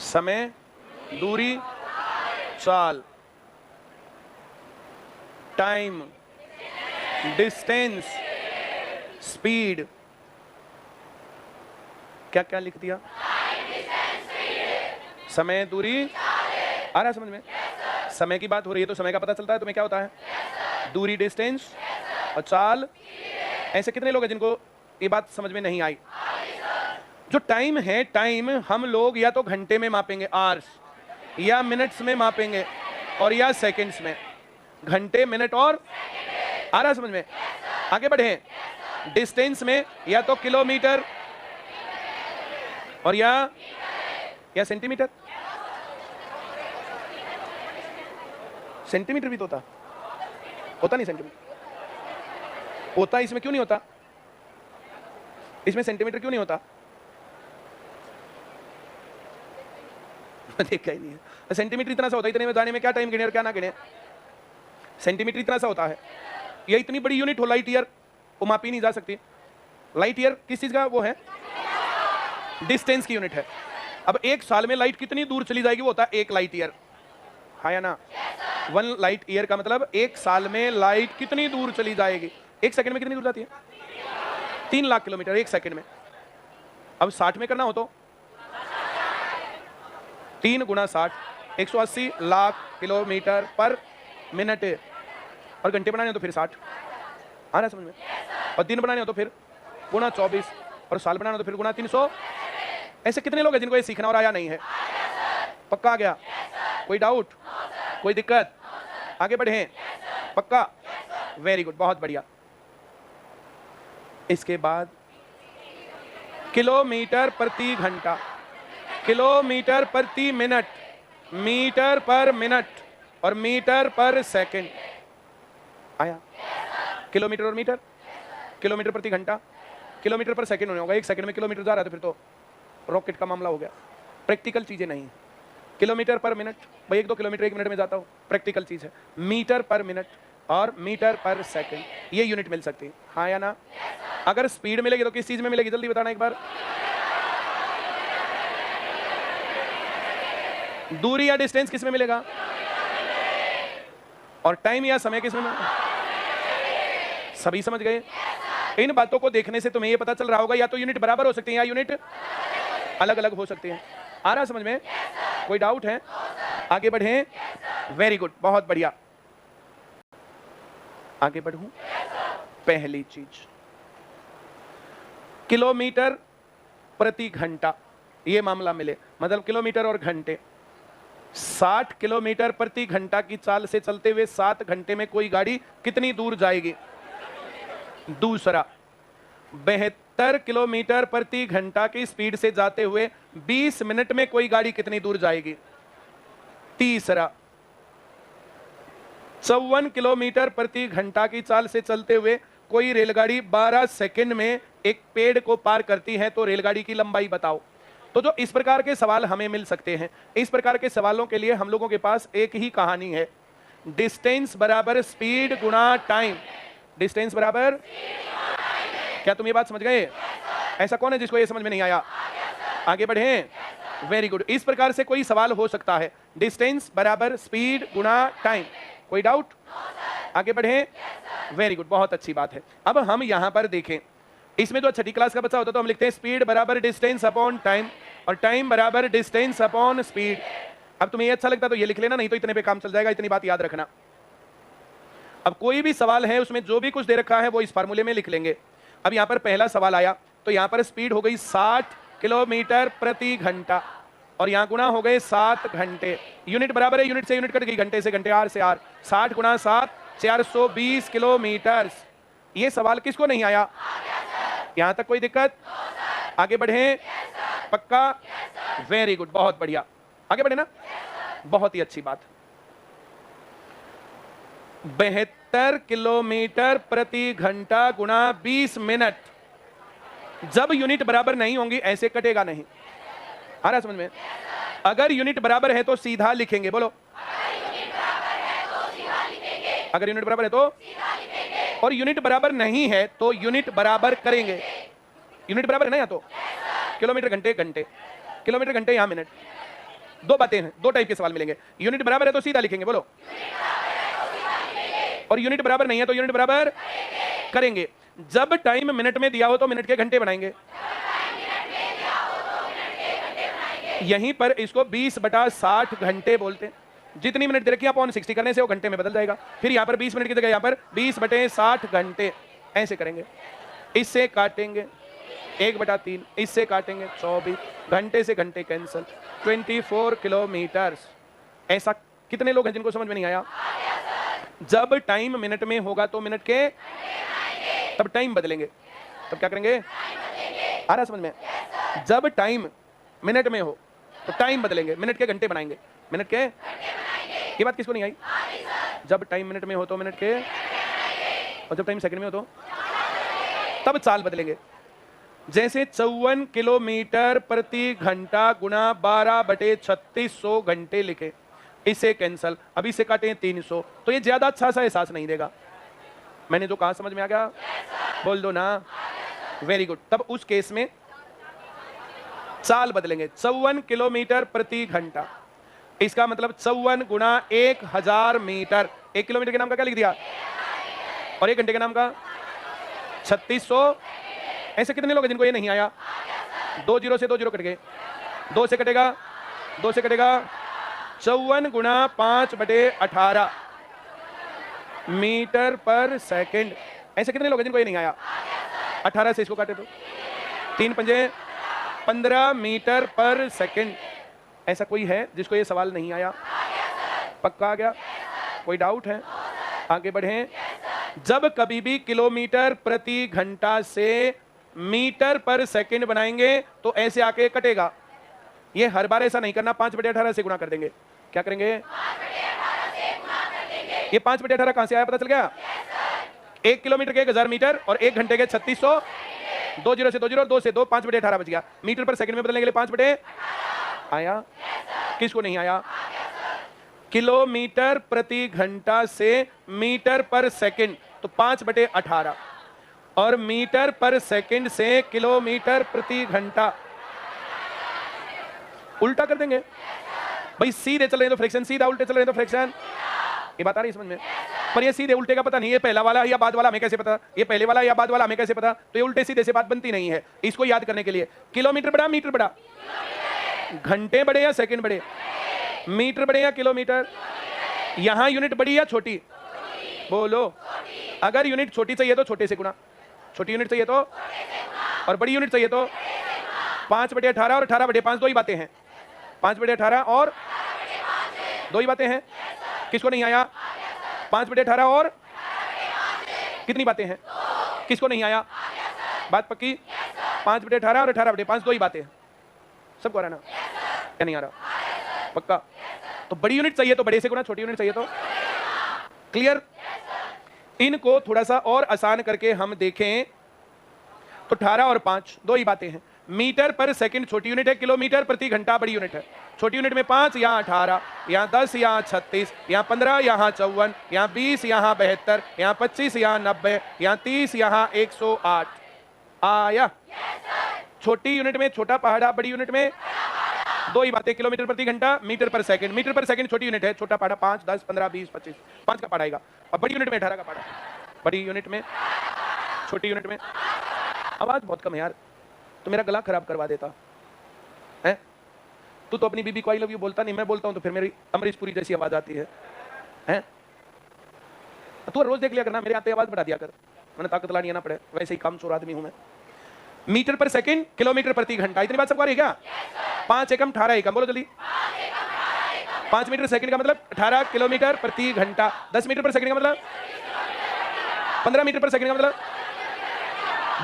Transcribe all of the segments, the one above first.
समय, दूरी, चाल, टाइम, डिस्टेंस, स्पीड। क्या क्या लिख दिया? समय, दूरी, आ रहा है समझ में? समय की बात हो रही है तो समय का पता चलता है तुम्हें क्या होता है? दूरी, डिस्टेंस और चाल। ऐसे कितने लोग हैं जिनको ये बात समझ में नहीं आई? जो टाइम है, टाइम हम लोग या तो घंटे में मापेंगे, आवर्स, या मिनट्स में मापेंगे, और या सेकंड्स में। घंटे, मिनट और, आ रहा है समझ में? आगे बढ़े। डिस्टेंस में या तो किलोमीटर और या सेंटीमीटर। सेंटीमीटर भी तो होता नहीं सेंटीमीटर होता, इसमें क्यों नहीं होता? इसमें सेंटीमीटर क्यों नहीं होता? देखा ही नहीं है। सेंटीमीटर इतना सा होता है, इतने में जाने में क्या टाइम गिने और क्या ना गिने। सेंटीमीटर इतना सा होता है। ये इतनी बड़ी यूनिट हो लाइट ईयर, वो मापी नहीं जा सकती। लाइट ईयर किस चीज का वो है? डिस्टेंस की यूनिट है। अब एक साल में लाइट कितनी दूर चली जाएगी वो होता है 1 लाइट ईयर। हाँ या ना? 1 लाइट ईयर का मतलब एक साल में लाइट कितनी दूर चली जाएगी? 1 सेकंड में कितनी दूर जाती है? 3 लाख किलोमीटर 1 सेकंड में। अब 60 में करना हो तो 3 गुना 60, 180 लाख किलोमीटर पर मिनट। और घंटे बनाने हो तो फिर 60। आ रहा है समझ में? और दिन बनाने हो तो फिर गुना 24, और साल बनाना हो तो फिर गुना 300। ऐसे कितने लोग हैं जिनको ये सीखना और आया नहीं है? पक्का आ गया? कोई डाउट, कोई दिक्कत? आगे बढ़े। पक्का? वेरी गुड, बहुत बढ़िया। इसके बाद किलोमीटर प्रति घंटा, किलोमीटर प्रति मिनट, मीटर पर मिनट और मीटर पर सेकंड। आया? किलोमीटर और मीटर, किलोमीटर प्रति घंटा, किलोमीटर पर सेकंड होने होगा। 1 सेकंड में किलोमीटर जा रहा है तो फिर तो रॉकेट का मामला हो गया। प्रैक्टिकल चीजें नहीं। किलोमीटर पर मिनट, भाई 1-2 किलोमीटर 1 मिनट में जाता हूं, प्रैक्टिकल चीज है। मीटर पर मिनट और मीटर पर सेकंड, ये यूनिट मिल सकती है। हाँ या ना? अगर स्पीड मिलेगी तो किस चीज में मिलेगी? जल्दी बताना एक बार। दूरी या डिस्टेंस किस में मिलेगा? और टाइम या समय किस में मिलेगा? सभी समझ गए? इन बातों को देखने से तुम्हें ये पता चल रहा होगा या तो यूनिट बराबर हो सकती है या यूनिट अलग अलग हो सकती है। आ रहा समझ में? कोई डाउट है? आगे बढ़े। वेरी गुड, बहुत बढ़िया। आगे बढ़ूं। पहली चीज, किलोमीटर प्रति घंटा, ये मामला मिले, मतलब किलोमीटर और घंटे। 60 किलोमीटर प्रति घंटा की चाल से चलते हुए 7 घंटे में कोई गाड़ी कितनी दूर जाएगी? दूसरा, 72 किलोमीटर प्रति घंटा की स्पीड से जाते हुए 20 मिनट में कोई गाड़ी कितनी दूर जाएगी? तीसरा, 54 किलोमीटर प्रति घंटा की चाल से चलते हुए कोई रेलगाड़ी 12 सेकंड में एक पेड़ को पार करती है, तो रेलगाड़ी की लंबाई बताओ। तो जो इस प्रकार के सवाल हमें मिल सकते हैं, इस प्रकार के सवालों के लिए हम लोगों के पास एक ही कहानी है। डिस्टेंस बराबर स्पीड गुणा टाइम। डिस्टेंस बराबर, क्या तुम ये बात समझ गए? ऐसा कौन है जिसको ये समझ में नहीं आया? आगे बढ़े। Very good. इस प्रकार से कोई सवाल हो सकता है, डिस्टेंस बराबर स्पीड गुणा टाइम। कोई डाउट? आगे बढ़े। वेरी गुड, बहुत अच्छी बात है। अब हम यहां पर देखें, इसमें जो छठी क्लास का बच्चा होता है तो हम लिखते हैं स्पीड बराबर डिस्टेंस अपॉन टाइम, और टाइम बराबर डिस्टेंस अपॉन स्पीड। अब तुम्हें ये अच्छा लगता है तो ये लिख लेना, नहीं तो इतने पे काम चल जाएगा। इतनी बात याद रखना। अब कोई भी सवाल है उसमें जो भी कुछ दे रखा है वो इस फार्मूले में लिख लेंगे। अब यहां पर पहला सवाल आया तो यहां पर स्पीड हो गई 60 किलोमीटर प्रति घंटा, और यहां गुणा हो गए 7 घंटे। यूनिट बराबर है, यूनिट से यूनिट कट गई, घंटे से घंटे, आर से आर। 60 गुणा 7, 420 किलोमीटर। ये सवाल किसको नहीं आया? यहां तक कोई दिक्कत? आगे बढ़े। पक्का? वेरी गुड, बहुत बढ़िया। आगे बढ़े ना, बहुत ही अच्छी बात। 72 किलोमीटर प्रति घंटा गुणा 20 मिनट। जब यूनिट बराबर नहीं होंगी ऐसे कटेगा नहीं। आ रहा समझ में? अगर यूनिट बराबर है तो सीधा लिखेंगे। बोलो, अगर यूनिट बराबर है तो, और यूनिट बराबर नहीं है तो यूनिट बराबर करेंगे। यूनिट बराबर है ना, यहाँ तो किलोमीटर घंटे घंटे, किलोमीटर घंटे यहाँ मिनट। दो बातें हैं, दो टाइप के सवाल मिलेंगे। यूनिट बराबर है तो सीधा लिखेंगे, बोलो, और यूनिट बराबर नहीं है तो यूनिट बराबर करेंगे। जब टाइम मिनट में दिया हो तो मिनट के घंटे बनाएंगे। यहीं पर इसको 20/60 घंटे बोलते हैं। जितनी मिनट दे रखी है अपॉन 60 करने से वो घंटे में बदल जाएगा। फिर यहाँ पर 20 मिनट की जगह यहाँ पर 20/60 घंटे ऐसे करेंगे। इससे काटेंगे 1/3, इससे काटेंगे 24, घंटे से घंटे कैंसल, 24 किलोमीटर। ऐसा कितने लोग हैं जिनको समझ में नहीं आया? जब टाइम मिनट में होगा तो मिनट के तब टाइम बदलेंगे। तब क्या करेंगे? आ रहा समझ में? जब टाइम मिनट में हो तो टाइम बदलेंगे, मिनट के घंटे बनाएंगे। मिनट के, ये बात किसको नहीं आई? जब टाइम मिनट में हो तो मिनट के, और जब टाइम सेकंड में हो तो तब चाल बदलेंगे। जैसे 54 किलोमीटर प्रति घंटा गुणा 12/3600 घंटे लिखे, इसे कैंसल, अभी से काटे 300, तो ये ज्यादा अच्छा सा एहसास नहीं देगा। मैंने जो कहा समझ में आ गया? बोल दो ना, वेरी गुड। तब उस केस में चाल बदलेंगे, 54 किलोमीटर प्रति घंटा, इसका मतलब 54 गुणा 1000 मीटर। 1 किलोमीटर के नाम का क्या लिख दिया, और 1 घंटे के नाम का 3600। ऐसे कितने लोग हैं जिनको ये नहीं आया? 2 जीरो से 2 जीरो कट गए, 2 से कटेगा, 2 से कटेगा, 54 गुणा 5/18 मीटर पर सेकंड। ऐसे कितने लोग हैं जिनको ये नहीं आया? 18 से इसको काटे तो 3 पंजे 15 मीटर पर सेकंड। ऐसा कोई है जिसको ये सवाल नहीं आया? पक्का आ गया? कोई डाउट है? आगे बढ़ें। जब कभी भी किलोमीटर प्रति घंटा से मीटर पर सेकंड बनाएंगे तो ऐसे आके कटेगा। ये हर बार ऐसा नहीं करना, 5/18 से गुणा कर देंगे। क्या करेंगे? ये 5/18 कहां से आया पता चल गया? 1 किलोमीटर के 1000 मीटर और 1 घंटे के 3600। 2 जीरो से 2 जीरो, 2 से 2, 5/18 बच गया। मीटर पर सेकंड में बदलने के लिए 5 आया? किसको नहीं आया? किलोमीटर प्रति घंटा से मीटर पर सेकंड तो 5/18, और मीटर पर सेकंड से किलोमीटर प्रति घंटा उल्टा कर देंगे। भाई सीधे चल रहे हैं तो फ्रैक्शन, सीधा उल्टे चल रहे हैं तो फ्रैक्शन। ये बात आ रही है समझ में? पर ये सीधे उल्टे का पता नहीं, ये पहला वाला या बाद वाला हमें कैसे पता? ये पहले वाला या बाद वाला हमें कैसे पता? तो ये उल्टे सीधे से बात बनती नहीं है। इसको याद करने के लिए किलोमीटर बड़ा, मीटर बड़ा, घंटे बड़े या सेकंड बड़े, मीटर बड़े या किलोमीटर? यहां यूनिट बड़ी या छोटी? बोलो। अगर यूनिट छोटी चाहिए तो छोटे से गुणा, छोटी यूनिट चाहिए तो, और बड़ी यूनिट चाहिए तो 5/18 और 18/5 दो ही बातें हैं। 5/18 और दो ही बातें हैं। किसको नहीं आया? 5/18 और कितनी बातें हैं? किसको नहीं आया? बात पक्की? 5/18 और 18/5 दो ही बातें हैं। सबको आ रहा ना? क्या नहीं आ रहा? पक्का? तो बड़ी यूनिट चाहिए तो बड़े से गुणा, छोटी यूनिट चाहिए तो क्लियर? इनको थोड़ा सा और आसान करके हम देखें तो 18 और 5 दो ही बातें हैं। मीटर पर सेकंड छोटी यूनिट है, किलोमीटर प्रति घंटा बड़ी यूनिट है। छोटी यूनिट में 5, यहाँ 18, यहाँ 10, यहाँ 36, यहाँ 15, यहाँ 54, यहाँ 20, यहाँ 72, यहाँ 25, यहाँ 90, यहाँ 30, यहाँ 108। आया? छोटी यूनिट में छोटा पहाड़ा, बड़ी यूनिट में दो ही बातें, किलोमीटर प्रति घंटा, मीटर पर सेकंड। मीटर पर सेकंड छोटी यूनिट है, छोटा पहाड़ा 5, 10, 15, 20, 25, 5 का पहाड़ा आएगा। और बड़ी यूनिट में 18 का पहाड़ा। बड़ी यूनिट में, छोटी यूनिट में। आवाज बहुत कम है यार, तो मेरा गला खराब करवा देता है। तू तो अपनी बीबी को आई लव यू बोलता नहीं, मैं बोलता हूं तो फिर मेरी अमरीश पुरी जैसी आवाज आती है, हैं? तू रोज देख लिया करना, मेरे आते आवाज बढ़ा दिया कर, मैंने ताकत लानी ना पड़े, वैसे ही काम चोर आदमी हूं मैं। मीटर पर सेकंड, किलोमीटर प्रति घंटा, इतनी बात सबको आ रही है क्या? 5 एकम 18 एकम, बोलो जल्दी। 5 मीटर सेकंड का मतलब 18 किलोमीटर प्रति घंटा। 10 मीटर पर सेकंड का मतलब 15 मीटर पर सेकंड का मतलब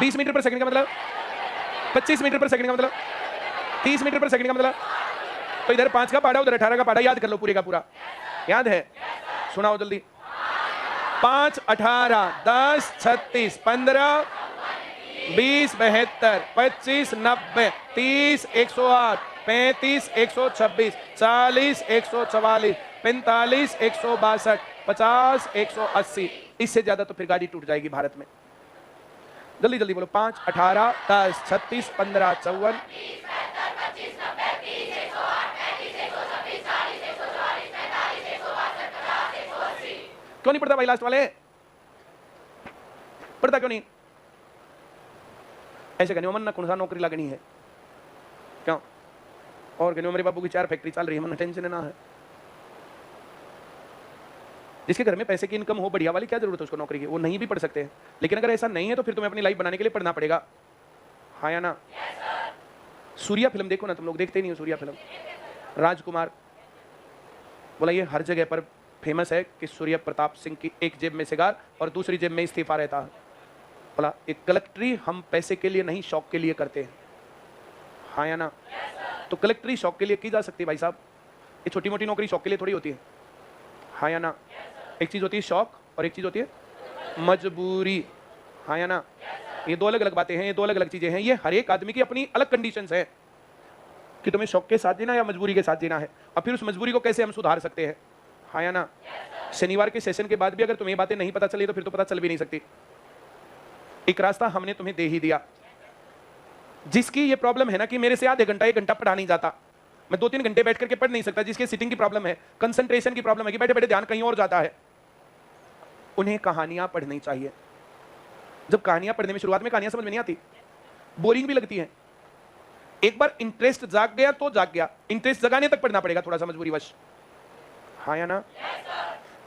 20 मीटर पर सेकंड का मतलब 25 मीटर पर सेकंड का मतलब 30 मीटर पर सेकंड का मतलब। तो इधर 5 का पहाड़ा, उधर 18 का पहाड़ा, याद कर लो पूरे का पूरा। याद है? सुनाओ जल्दी। 5, 18, 10, 36, 15, 20, 72, 25, 90, 30, 108, 35, 126, 40, 144, 45, 162, 50, 180। इससे ज्यादा तो फिर गाड़ी टूट जाएगी भारत में। जल्दी जल्दी बोलो। 5, 18, 10, 36, 15, 54। क्यों नहीं पढ़ता भाई लास्ट वाले? पढ़ता क्यों नहीं? ऐसे कहने मन ना कौन सा नौकरी लगनी है क्यों? और कहने मेरे बाबू की 4 फैक्ट्री चल रही है, मन टेंशन ना है। जिसके घर में पैसे की इनकम हो बढ़िया वाली, क्या जरूरत है उसको नौकरी की? वो नहीं भी पढ़ सकते हैं। लेकिन अगर ऐसा नहीं है तो फिर तुम्हें अपनी लाइफ बनाने के लिए पढ़ना पड़ेगा, हाँ या ना? सूर्या फिल्म देखो ना, तुम लोग देखते नहीं हो सूर्या फिल्म? राजकुमार बोला ये हर जगह पर फेमस है कि सूर्य प्रताप सिंह की एक जेब में सिगार और दूसरी जेब में इस्तीफा रहता है। बोला एक कलेक्टरी हम पैसे के लिए नहीं शौक के लिए करते हैं, हाँ या ना? तो कलेक्टरी शौक के लिए की जा सकती है भाई साहब, ये छोटी मोटी नौकरी शौक के लिए थोड़ी होती है, हाँ या ना? एक चीज होती है शौक और एक चीज होती है मजबूरी, हाँ या ना? ये दो अलग अलग बातें हैं, ये दो अलग अलग चीजें हैं। ये हर एक आदमी की अपनी अलग कंडीशंस है कि तुम्हें शौक के साथ जीना या मजबूरी के साथ जीना है, और फिर उस मजबूरी को कैसे हम सुधार सकते हैं, हाँ या ना? शनिवार के सेशन के बाद भी अगर तुम्हें बातें नहीं पता चली तो फिर तो पता चल भी नहीं सकती। एक रास्ता हमने तुम्हें दे ही दिया। जिसकी ये प्रॉब्लम है ना कि मेरे से आधे घंटा 1 घंटा पढ़ा नहीं जाता, मैं 2-3 घंटे बैठ करके पढ़ नहीं सकता, जिसके सिटिंग की प्रॉब्लम है, कंसंट्रेशन की प्रॉब्लम है कि बैठे बैठे ध्यान कहीं और जाता है, उन्हें कहानियां पढ़नी चाहिए। जब कहानियां पढ़ने में शुरुआत में कहानियां समझ में नहीं आती, बोरिंग भी लगती है। एक बार इंटरेस्ट जाग गया तो जाग गया, इंटरेस्ट जगाने तक पढ़ना पड़ेगा थोड़ा सा मजबूरीवश, हाँ या ना?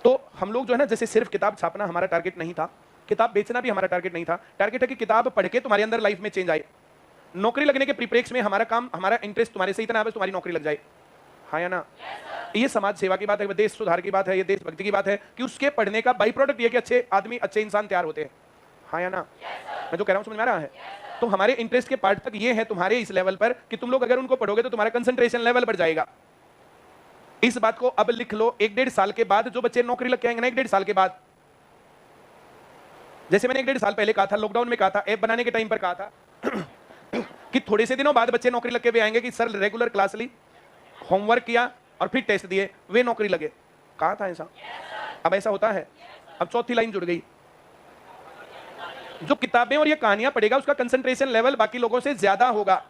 तो हम लोग जो है ना, जैसे सिर्फ किताब छापना हमारा टारगेट नहीं था, किताब बेचना भी हमारा टारगेट नहीं था। टारगेट है कि किताब पढ़ के तुम्हारे अंदर लाइफ में चेंज आए। नौकरी लगने के प्रीप्रेक्स में हमारा काम, हमारा इंटरेस्ट तुम्हारे से इतना है बस तुम्हारी नौकरी लग जाए, हाँ या ना? ये समाज सेवा की बात है, देश सुधार की बात है, ये देशभक्ति की बात है कि उसके पढ़ने का बाई प्रोडक्ट ये कि अच्छे आदमी, अच्छे इंसान तैयार होते हैं, हाँ या ना? मैं जो कह रहा हूं समझ में आ रहा है? तो हमारे इंटरेस्ट के पार्ट तक ये है तुम्हारे इस लेवल पर कि तुम लोग अगर उनको पढ़ोगे तो तुम्हारा कंसंट्रेशन लेवल बढ़ जाएगा। इस बात को अब लिख लो। 1-1.5 साल के बाद जो बच्चे नौकरी लग के आएंगे ना, 1-1.5 साल के बाद, जैसे मैंने 1-1.5 साल पहले कहा था, लॉकडाउन में कहा था, ऐप बनाने के टाइम पर कहा था कि थोड़े से दिनों बाद बच्चे नौकरी लग के भी आएंगे कि सर रेगुलर क्लास ली, होमवर्क किया और फिर टेस्ट दिए, वे नौकरी लगे। कहा था ऐसा? अब ऐसा होता है। अब चौथी लाइन जुड़ गई, जो किताबें और ये कहानियां पढ़ेगा उसका कंसंट्रेशन लेवल बाकी लोगों से ज्यादा होगा,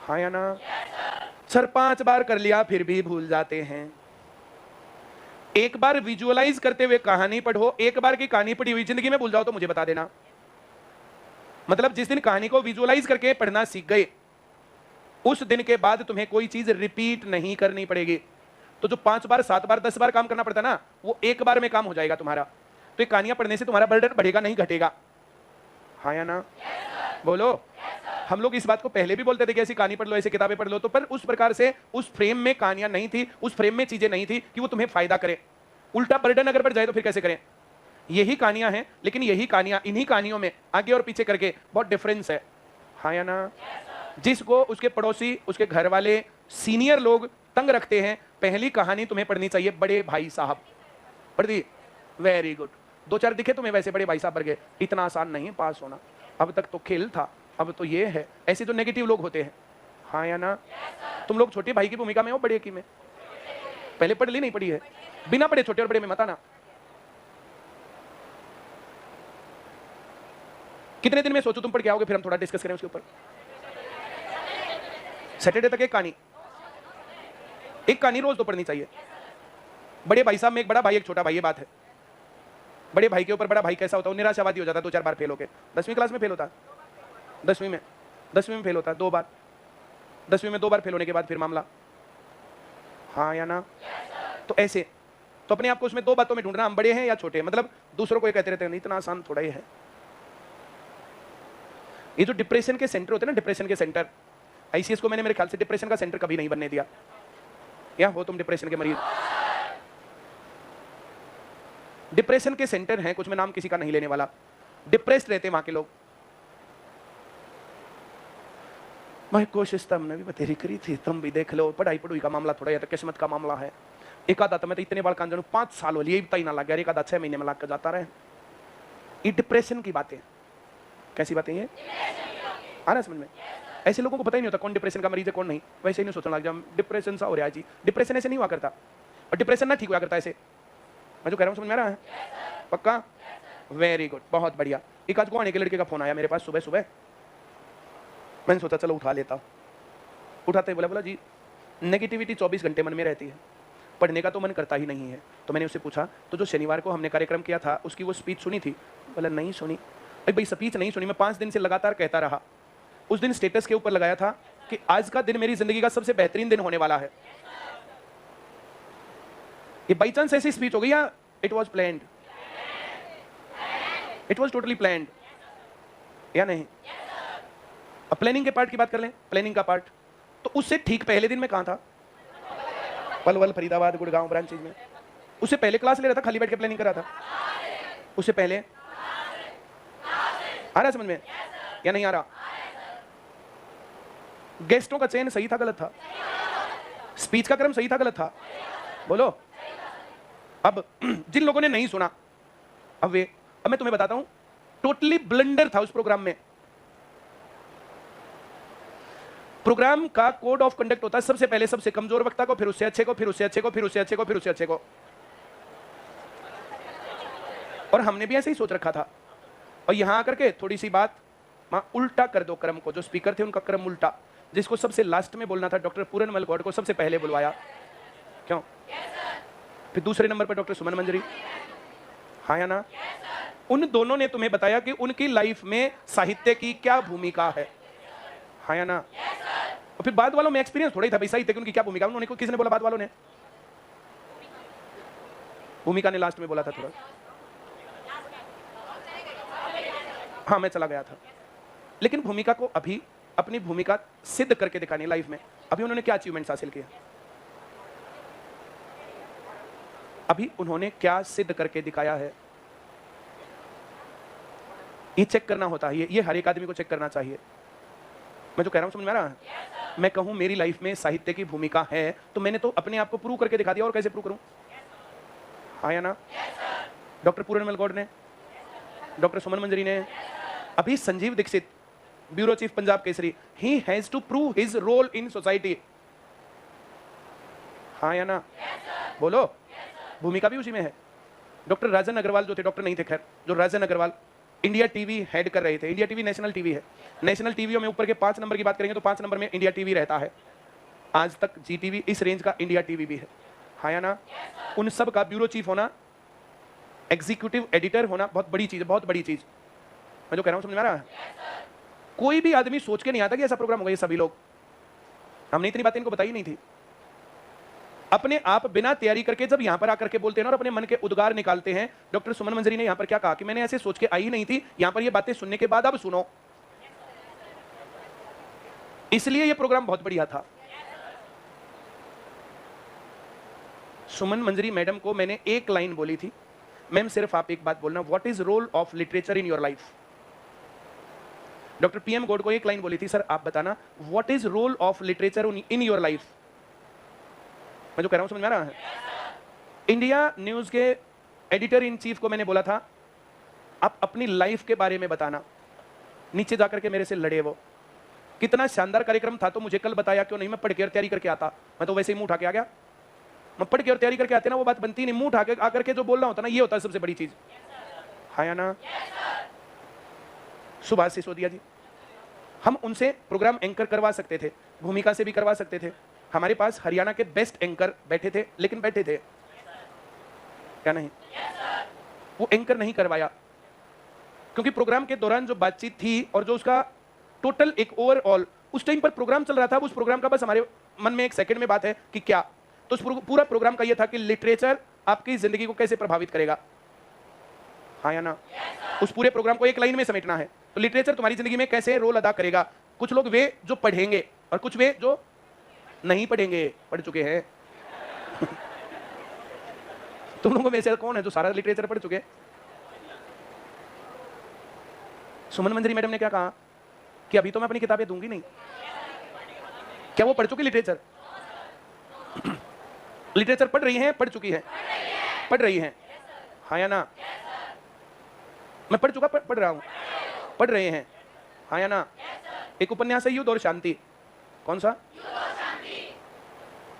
हाँ या ना? सर 5 बार कर लिया फिर भी भूल जाते हैं। एक बार विजुअलाइज करते हुए कहानी पढ़ो, एक बार की कहानी पढ़ी हुई जिंदगी में भूल जाओ तो मुझे बता देना। मतलब जिस दिन कहानी को विजुअलाइज करके पढ़ना सीख गए, उस दिन के बाद तुम्हें कोई चीज रिपीट नहीं करनी पड़ेगी। तो जो 5 बार 7 बार 10 बार काम करना पड़ता ना, वो एक बार में काम हो जाएगा तुम्हारा। तो ये कहानियां पढ़ने से तुम्हारा बर्डन बढ़ेगा नहीं घटेगा, हाँ या ना? बोलो। हम लोग इस बात को पहले भी बोलते थे कि ऐसी कहानी पढ़ लो, ऐसी किताबें पढ़ लो, तो पर उस प्रकार से उस फ्रेम में कहानियां नहीं थी, उस फ्रेम में चीजें नहीं थी कि वो तुम्हें फायदा करे। उल्टा बर्डन अगर बढ़ जाए तो फिर कैसे करें? यही कहानियां हैं, लेकिन यही कहानियां, इन्हीं कहानियों में आगे और पीछे करके बहुत डिफरेंस है, हाँ या ना? जिसको उसके पड़ोसी, उसके घर वाले, सीनियर लोग तंग रखते हैं, पहली कहानी तुम्हें पढ़नी चाहिए बड़े भाई साहब। पढ़ दी? Very good. 2-4 दिखे तुम्हें वैसे बड़े भाई साहब पढ़ गए। इतना आसान नहीं है पास होना, अब तक तो खेल था, अब तो ये है। ऐसे जो नेगेटिव लोग होते हैं, हाँ या ना? तुम लोग छोटे भाई की भूमिका में हो, बड़े की में? पहले पढ़ ली नहीं पढ़ी है? बिना पढ़े छोटे और बड़े में मत आना। कितने दिन में सोचो तुम पढ़ के आओगे, फिर हम थोड़ा डिस्कस करें उसके ऊपर। सैटरडे तक एक कहानी रोज तो पढ़नी चाहिए। बड़े भाई साहब में एक बड़ा भाई एक छोटा भाई, ये बात है। बड़े भाई के ऊपर बड़ा भाई कैसा होता है? निराशावादी हो जाता है, 2-4 बार फेल होके। 10वीं क्लास में फेल होता है, 10वीं में फेल होता है 2 बार। 10वीं में 2 बार फेल होने के बाद फिर मामला, हाँ या ना? तो ऐसे तो अपने आप को उसमें 2 बातों में ढूंढना, हम बड़े हैं या छोटे हैं। मतलब दूसरों को ये कहते रहते हैं इतना आसान थोड़ा ही है। ये जो डिप्रेशन के सेंटर होते हैं ना, डिप्रेशन के सेंटर, आईसीएस को मैंने मेरे ख्याल से डिप्रेशन का सेंटर कभी नहीं बनने दिया। या हो तुम डिप्रेशन के मरीज? डिप्रेशन के सेंटर हैं कुछ, में नाम किसी का नहीं लेने वाला, डिप्रेस्ड रहते हैं वहां के लोग। मैं कोशिश तो हमने भी बतेरी करी थी, तुम भी देख लो। पढ़ाई पढ़ाई का मामला थोड़ा या तो किस्मत का मामला है। एक आधा तो मैं तो इतने बार कान जानू 5 साल हो लिए भी ना लग गया, एक आधा 6 महीने में लग कर जाता रहे। ये डिप्रेशन की बातें, कैसी बातें ये आ रहा समझ में? ऐसे लोगों को पता ही नहीं होता कौन डिप्रेशन का मरीज है कौन नहीं। वैसे ही नहीं सोचने लग जाए डिप्रेशन सा हो रहा है जी। डिप्रेशन ऐसे नहीं हुआ करता, और डिप्रेशन ना ठीक हुआ करता ऐसे। मैं जो कह रहा हूँ समझ में आ रहा है? पक्का? वेरी गुड, बहुत बढ़िया। एक आज को आने के लड़के का फोन आया मेरे पास सुबह सुबह, मैंने सोचा चलो उठा लेता हूँ। उठाते ही बोला जी नेगेटिविटी 24 घंटे मन में रहती है, पढ़ने का तो मन करता ही नहीं है। तो मैंने उससे पूछा तो जो शनिवार को हमने कार्यक्रम किया था उसकी वो स्पीच सुनी थी? बोला नहीं सुनी। अरे भाई स्पीच नहीं सुनी, मैं 5 दिन से लगातार कहता रहा। उस दिन स्टेटस के ऊपर लगाया था कि आज का दिन मेरी जिंदगी का सबसे बेहतरीन दिन होने वाला है। ये बाई चांस ऐसी स्पीच हो गई या it was planned? It was totally planned या नहीं? अब प्लानिंग के पार्ट की बात कर लें, प्लानिंग का पार्ट, तो उससे ठीक पहले दिन में कहां था? पलवल, फरीदाबाद, गुड़गांव ब्रांचेज में। उससे पहले क्लास ले रहा था, खाली बैठ के प्लानिंग कर रहा था। उससे पहले आ रहा समझ में या नहीं आ रहा? गेस्टों का चयन सही था गलत था? स्पीच का क्रम सही था गलत था? बोलो। अब जिन लोगों ने नहीं सुना, अब मैं तुम्हें बताता हूं, टोटली ब्लंडर था उस प्रोग्राम में। प्रोग्राम का कोड ऑफ कंडक्ट होता है सबसे पहले सबसे कमजोर वक्ता को, फिर उससे अच्छे को, फिर उससे अच्छे को, फिर उससे अच्छे को, फिर उससे अच्छे को। और हमने भी ऐसे ही सोच रखा था। और यहां आकर के थोड़ी सी बात उल्टा कर दो क्रम को। जो स्पीकर थे उनका क्रम उल्टा, जिसको सबसे लास्ट में बोलना था डॉक्टर पूरनमल गौड़ को सबसे पहले बुलवाया। क्यों? फिर दूसरे नंबर पर डॉक्टर सुमन मंजरी, हाँ या ना? उन दोनों ने तुम्हें बताया कि उनकी लाइफ में साहित्य की क्या भूमिका है, हाँ या ना? और फिर बाद वालों में एक्सपीरियंस थोड़ा ही था भाई साहित्य की उनकी क्या भूमिका। उन्होंने किसने बोला? बाद वालों ने। भूमिका ने लास्ट में बोला था थोड़ा। हाँ मैं चला गया था। लेकिन भूमिका को अभी अपनी भूमिका सिद्ध करके दिखानी लाइफ में। अभी उन्होंने क्या अचीवमेंट्स हासिल किया? अभी उन्होंने क्या सिद्ध करके दिखाया है? ये चेक करना होता है। ये हर एक आदमी को चेक करना चाहिए। मैं जो कह रहा हूं समझ में आ रहा है? मैं कहूं मेरी लाइफ में साहित्य की भूमिका है, तो मैंने तो अपने आप को प्रूव करके दिखा दिया। और कैसे प्रूव करूं? हाँ या ना? डॉक्टर पूरनमल गौड़ ने, डॉक्टर सुमन मंजरी ने, अभी Sanjeev Dixit, bureau chief Punjab Kesari, he has to prove his role in society, हाँ या ना? बोलो। भूमिका भी उसी में है। डॉक्टर राजन अग्रवाल जो थे, डॉक्टर नहीं थे खैर, जो राजन अग्रवाल इंडिया टीवी हेड कर रहे थे। इंडिया टीवी नेशनल टीवी है। नेशनल टीवी में ऊपर के 5 नंबर की बात करेंगे तो 5 नंबर में इंडिया टीवी रहता है। आज तक जी टीवी इस रेंज का इंडिया टीवी भी है, हाँ या ना? उन सब का ब्यूरो चीफ होना, एग्जीक्यूटिव एडिटर होना बहुत बड़ी चीज है, बहुत बड़ी चीज। मैं जो कह रहा हूं समझ में आ रहा है? कोई भी आदमी सोच के नहीं आता कि ऐसा प्रोग्राम होगा। ये सभी लोग, हमने इतनी बातें इनको बताई नहीं थी। अपने आप बिना तैयारी करके जब यहां पर आकर के बोलते हैं और अपने मन के उद्गार निकालते हैं। डॉक्टर सुमन मंजरी ने यहां पर क्या कहा कि मैंने ऐसे सोच के आई नहीं थी, यहां पर ये बातें सुनने के बाद अब सुनो। इसलिए ये प्रोग्राम बहुत बढ़िया था। सुमन मंजरी मैडम को मैंने एक लाइन बोली थी, मैम सिर्फ आप एक बात बोलना, what is role of literature in your life. Doctor PM Gaur को एक लाइन बोली थी, सर आप बताना what is role of literature in your life. मैं जो कह रहा हूं समझ में आ रहा है? इंडिया न्यूज के एडिटर इन चीफ को मैंने बोला था आप अपनी लाइफ के बारे में बताना। नीचे जाकर के मेरे से लड़े वो। कितना शानदार कार्यक्रम था, तो मुझे कल बताया क्यों नहीं? मैं पढ़ के और तैयारी करके आता। मैं तो वैसे ही मुंह उठा के आ गया। मैं पढ़ के और तैयारी करके आते ना, वो बात बनती नहीं। मुंह उठा के आकर के जो बोलना होता ना, ये होता है सबसे बड़ी चीज, हाँ या ना? सुभाष सिसोदिया जी, हम उनसे प्रोग्राम एंकर करवा सकते थे, भूमिका से भी करवा सकते थे। हमारे पास हरियाणा के बेस्ट एंकर बैठे थे, लेकिन बैठे थे क्या नहीं? वो एंकर नहीं करवाया क्योंकि प्रोग्राम के दौरान जो बातचीत थी और जो उसका टोटल एक ओवरऑल उस टाइम पर प्रोग्राम चल रहा था, उस प्रोग्राम का बस हमारे मन में एक सेकंड में बात है कि क्या, तो उस पूरा प्रोग्राम का ये था कि लिटरेचर आपकी जिंदगी को कैसे प्रभावित करेगा, हाँ या ना? उस पूरे प्रोग्राम को एक लाइन में समेटना है। तो लिटरेचर तुम्हारी जिंदगी में कैसे रोल अदा करेगा। कुछ लोग वे जो पढ़ेंगे और कुछ वे जो नहीं पढ़ेंगे, पढ़ चुके हैं। तुम लोगों में से कौन है जो सारा लिटरेचर पढ़ चुके? सुमन मंजरी मैडम ने क्या कहा कि अभी तो मैं अपनी किताबें दूंगी नहीं। क्या वो पढ़ चुकी लिटरेचर? लिटरेचर पढ़ रही हैं, पढ़ चुकी है, पढ़ रही हैं, हाँ या ना? मैं पढ़ चुका, पढ़ रहा हूं, पढ़ रहे हैं, हाँ या ना? एक उपन्यास है युद्ध और शांति। कौन सा?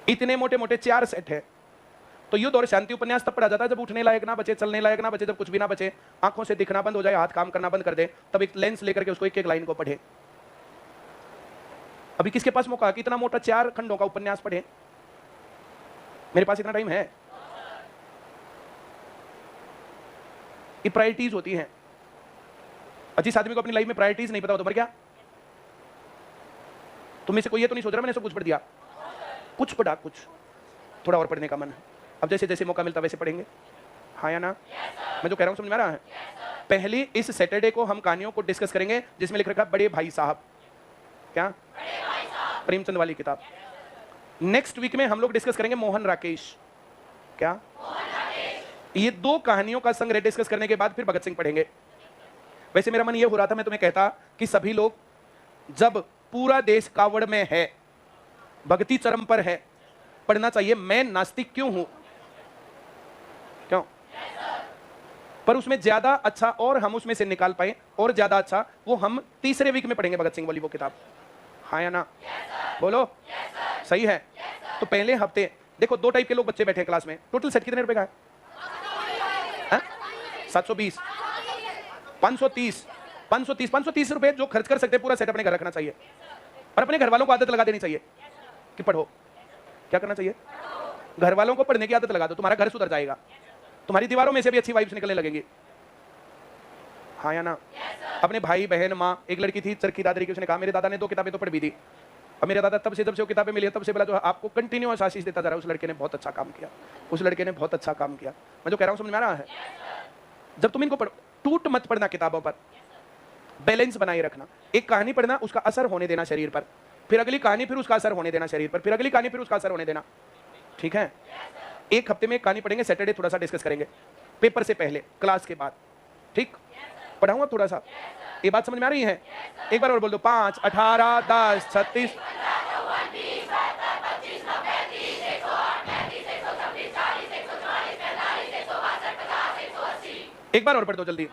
इतने मोटे मोटे 4 सेट है। तो युद्ध और शांति उपन्यास तब पढ़ा जाता है जब उठने लायक ना बचे, चलने लायक ना बचे, जब कुछ भी ना बचे, आंखों से दिखना बंद हो जाए, हाथ काम करना बंद कर दे, तब एक लेंस लेकर के उसको एक एक लाइन को पढ़े। अभी किसके पास मौका कि इतना मोटा 4 खंडों का उपन्यास पढ़े? मेरे पास इतना टाइम है? ये प्रायोरिटीज होती हैं। जिस आदमी को अपनी लाइफ में प्रायोरिटीज नहीं पता हो तो मर गया। तुम में से कोई ये तो नहीं सोच रहा मैंने सब कुछ पढ़ दिया? कुछ पढ़ा, कुछ थोड़ा और पढ़ने का मन है। अब जैसे जैसे मौका मिलता वैसे पढ़ेंगे, हाँ या ना? मैं जो कह रहा हूं समझ में आ रहा है? पहली इस सैटरडे को हम कहानियों को डिस्कस करेंगे जिसमें लिख रखा बड़े भाई साहब। क्या? प्रेमचंद वाली किताब। नेक्स्ट वीक में हम लोग डिस्कस करेंगे मोहन राकेश। क्या? ये 2 कहानियों का संग्रह डिस्कस करने के बाद फिर भगत सिंह पढ़ेंगे। वैसे मेरा मन ये हो रहा था मैं तुम्हें कहता कि सभी लोग, जब पूरा देश कावड़ में है, भक्ति चरम पर है, पढ़ना चाहिए। मैं नास्तिक क्यों हूं? क्यों? पर उसमें ज्यादा अच्छा और हम उसमें से निकाल पाए और ज्यादा अच्छा वो हम तीसरे वीक में पढ़ेंगे भगत सिंह वाली वो किताब। हाँ या ना? बोलो सही है। तो पहले हफ्ते देखो 2 टाइप के लोग बच्चे बैठे हैं क्लास में। टोटल सेट कितने रुपए का है? 720, 530, 530 रुपए जो खर्च कर सकते हैं पूरा सेट अपने घर रखना चाहिए। और अपने घर वालों को आदत लगा देनी चाहिए कि पढ़ो। क्या करना चाहिए? घर वालों को पढ़ने की आदत लगा दो, तुम्हारा घर सुधर जाएगा, तुम्हारी दीवारों में से भी अच्छी वाइब्स निकलने लगेंगी। हाँ या ना? अपने भाई बहन माँ, एक लड़की थी चरखी दादरी की, उसने कहा मेरे दादा ने 2 किताबें तो पढ़ भी दी। अब मेरे दादा तब से जब से वो किताबें मिली तब से बोला जो आपको कंटिन्यूअस आशीष देता जा रहा है। उस लड़के ने बहुत अच्छा काम किया, उस लड़के ने बहुत अच्छा काम किया। मैं जो कह रहा हूँ समझ में आ रहा है? जब तुम इनको पढ़ो, टूट मत पढ़ना किताबों पर, बैलेंस बनाए रखना। एक कहानी पढ़ना, उसका असर होने देना शरीर पर, फिर अगली कहानी, फिर उसका असर होने देना शरीर पर, फिर अगली कहानी, फिर उसका असर होने देना। ठीक है? एक हफ्ते में एक कहानी पढ़ेंगे, सैटरडे थोड़ा सा डिस्कस करेंगे, पेपर से पहले, क्लास के बाद। ठीक? पढ़ाऊंगा थोड़ा सा। ये बात समझ में आ रही है? एक बार और बोल दो। 5, 18, 10, 36, एक बार और पढ़ दो जल्दी।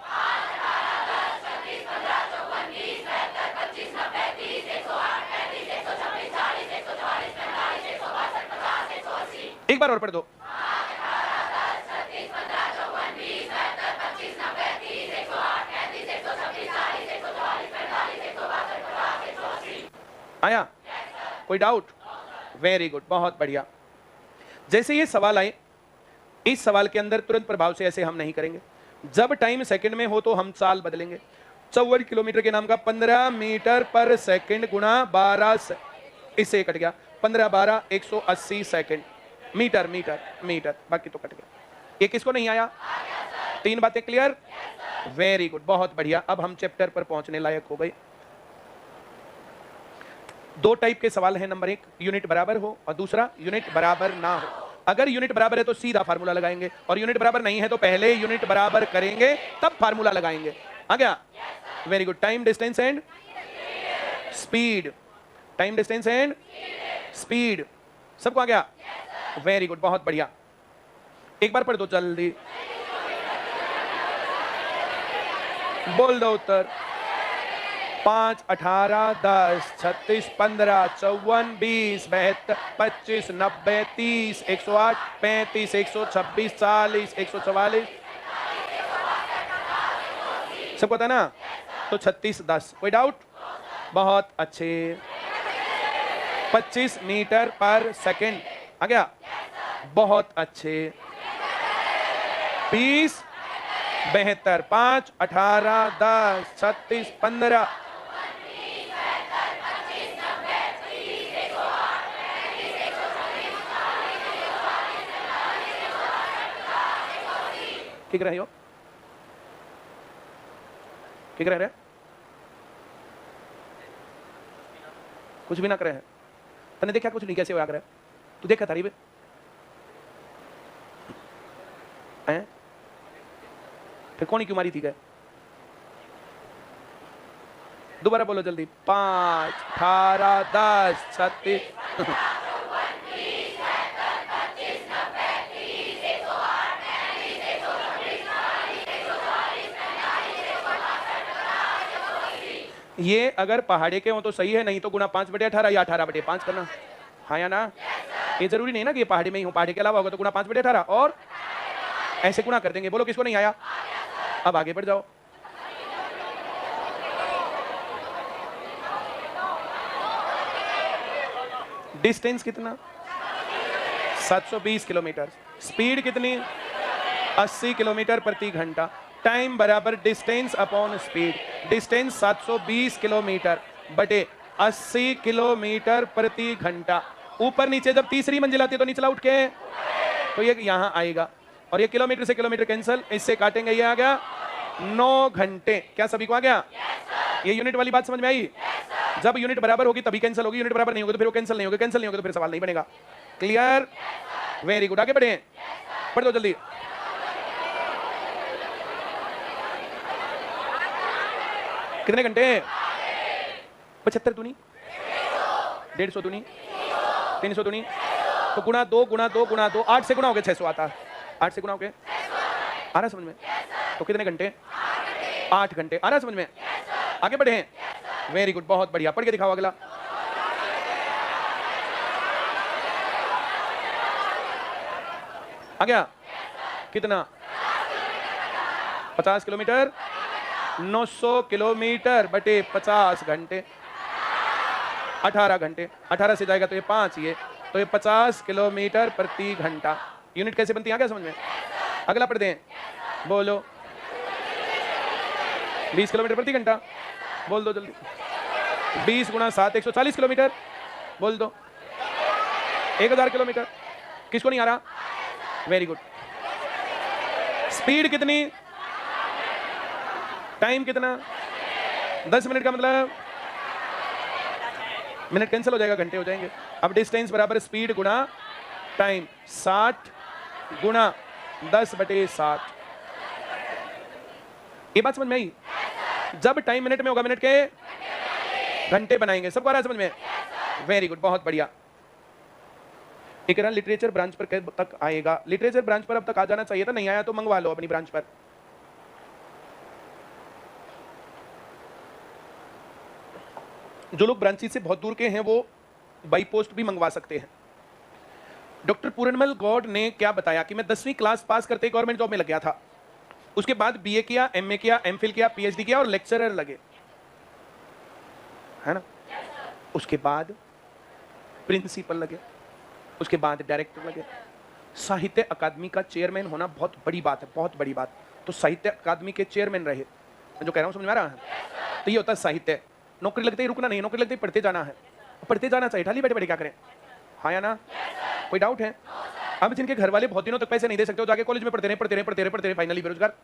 एक बार और पढ़ दो। आया? कोई डाउट? वेरी गुड, बहुत बढ़िया। जैसे ये सवाल आए, इस सवाल के अंदर तुरंत प्रभाव से ऐसे हम नहीं करेंगे। जब टाइम सेकंड में हो तो हम चाल बदलेंगे। 54 किलोमीटर के नाम का 15 मीटर पर सेकंड गुणा 12, इससे कट गया 15 12 180 सेकंड। मीटर मीटर मीटर, बाकी तो कट गया। ये किसको नहीं आया? 3 बातें क्लियर? वेरी गुड, बहुत बढ़िया। अब हम चैप्टर पर पहुंचने लायक हो गए। 2 टाइप के सवाल हैं। नंबर 1 यूनिट बराबर हो और दूसरा यूनिट बराबर ना हो। अगर यूनिट बराबर है तो सीधा फार्मूला लगाएंगे, और यूनिट बराबर नहीं है तो पहले यूनिट बराबर करेंगे तब फार्मूला लगाएंगे। आ गया? Very good. Time distance and speed, time distance and speed, सबको आ गया? वेरी गुड, बहुत बढ़िया। एक बार पढ़ दो जल्दी, बोल दो उत्तर। 5, 18, 10, 36, 15, 54, 20, 72, 25, 90, 30, 108, 35, 126, 40, 144, सबको पता ना? तो 36, 10। कोई डाउट? बहुत अच्छे। 25 मीटर पर सेकंड आ गया? बहुत अच्छे। 20, 72, 5, 18, 10, 36, 15, ठीक रहे हो? ठीक रह रहे? कुछ भी ना करे है। तने देखा कुछ नहीं कैसे हो रहा? तू देखा तारीफ है? फिर कौन क्यों मारी थी? क्या दोबारा बोलो जल्दी। 5, 18, 10, 36, ये अगर पहाड़े के हो तो सही है, नहीं तो गुणा 5/18 या 18/5 करना। हाँ या ना? ये जरूरी नहीं ना कि ये पहाड़ी में ही हो, पहाड़ी के अलावा होगा तो गुणा 5/18 और ऐसे गुणा कर देंगे। बोलो किसको नहीं आया? अब आगे बढ़ जाओ। डिस्टेंस कितना? 720 किलोमीटर। स्पीड कितनी? 80 किलोमीटर प्रति घंटा। टाइम बराबर distance upon speed. Distance 720 kilometre बटे 80 किलोमीटर प्रति घंटा। ऊपर नीचे जब तीसरी मंजिल आती है तो निचला उठ के तो ये यहां आएगा और ये किलोमीटर से किलोमीटर कैंसिल, इससे काटेंगे, ये आ गया 9 घंटे। क्या सभी को आ गया? ये यूनिट वाली बात समझ में आई? जब यूनिट बराबर होगी तभी कैंसिल होगी, यूनिट बराबर नहीं होगी तो फिर वो कैंसिल नहीं होगी, कैंसिल नहीं होगी तो फिर सवाल नहीं बनेगा। क्लियर? Very good. आगे बढ़े, पढ़ दो जल्दी। कितने घंटे? 75 दूनी 150 दूनी 300 दूनी तो गुणा 2 गुणा 2 गुणा 2 8 से गुणा हो गया 600 आता है। 8 से गुणा हो गया, आ रहा समझ में? तो कितने घंटे? 8 घंटे। आ रहा समझ में? आगे बढ़े। वेरी गुड, बहुत बढ़िया। पढ़ के दिखाओ अगला। आ गया कितना? 50 किलोमीटर 900 किलोमीटर बटे 50 घंटे 18 घंटे। 18 से जाएगा तो ये 5, ये तो ये 50 किलोमीटर प्रति घंटा। यूनिट कैसे बनती है? आ गया समझ में? अगला पढ़ दें। बोलो 20 किलोमीटर प्रति घंटा। बोल दो जल्दी। 20 गुणा 7 140 किलोमीटर। बोल दो 1000 किलोमीटर। किसको नहीं आ रहा? Very good. स्पीड कितनी? टाइम कितना? 10 मिनट का मतलब मिनट कैंसिल हो जाएगा, घंटे हो जाएंगे। अब डिस्टेंस बराबर स्पीड गुणा टाइम। 60 गुणा 10/7। ये बात समझ में आई? जब टाइम मिनट में होगा मिनट के घंटे बनाएंगे। सबको आ रहा है समझ में? वेरी गुड, बहुत बढ़िया। एक लिटरेचर ब्रांच पर कब तक आएगा? लिटरेचर ब्रांच पर अब तक आ जाना चाहिए था, नहीं आया तो मंगवा लो अपनी ब्रांच पर। जो लोग ब्रांचेस से बहुत दूर के हैं वो बाई पोस्ट भी मंगवा सकते हैं। डॉक्टर पूरनमल गौड़ ने क्या बताया कि मैं 10वीं क्लास पास करते गवर्नमेंट जॉब में लग गया था, उसके बाद बीए किया, एमए किया, एमफिल किया, पीएचडी किया और लेक्चरर लगे, है ना। उसके बाद प्रिंसिपल लगे, उसके बाद डायरेक्टर लगे। साहित्य अकादमी का चेयरमैन होना बहुत बड़ी बात है, बहुत बड़ी बात। तो साहित्य अकादमी के चेयरमैन रहे। मैं जो कह रहा हूँ समझ में आ रहा है? तो ये होता है साहित्य। नौकरी लगते ही रुकना नहीं, नौकरी लगते ही पढ़ते जाना है, पढ़ते जाना चाहिए। ठाली बैठे बैठे क्या करें? हाँ या ना? कोई डाउट है? अब जिनके घर वाले बहुत दिनों तक पैसे नहीं दे सकते हो, जाके कॉलेज में पढ़ते रहे फाइनली बेरोजगार।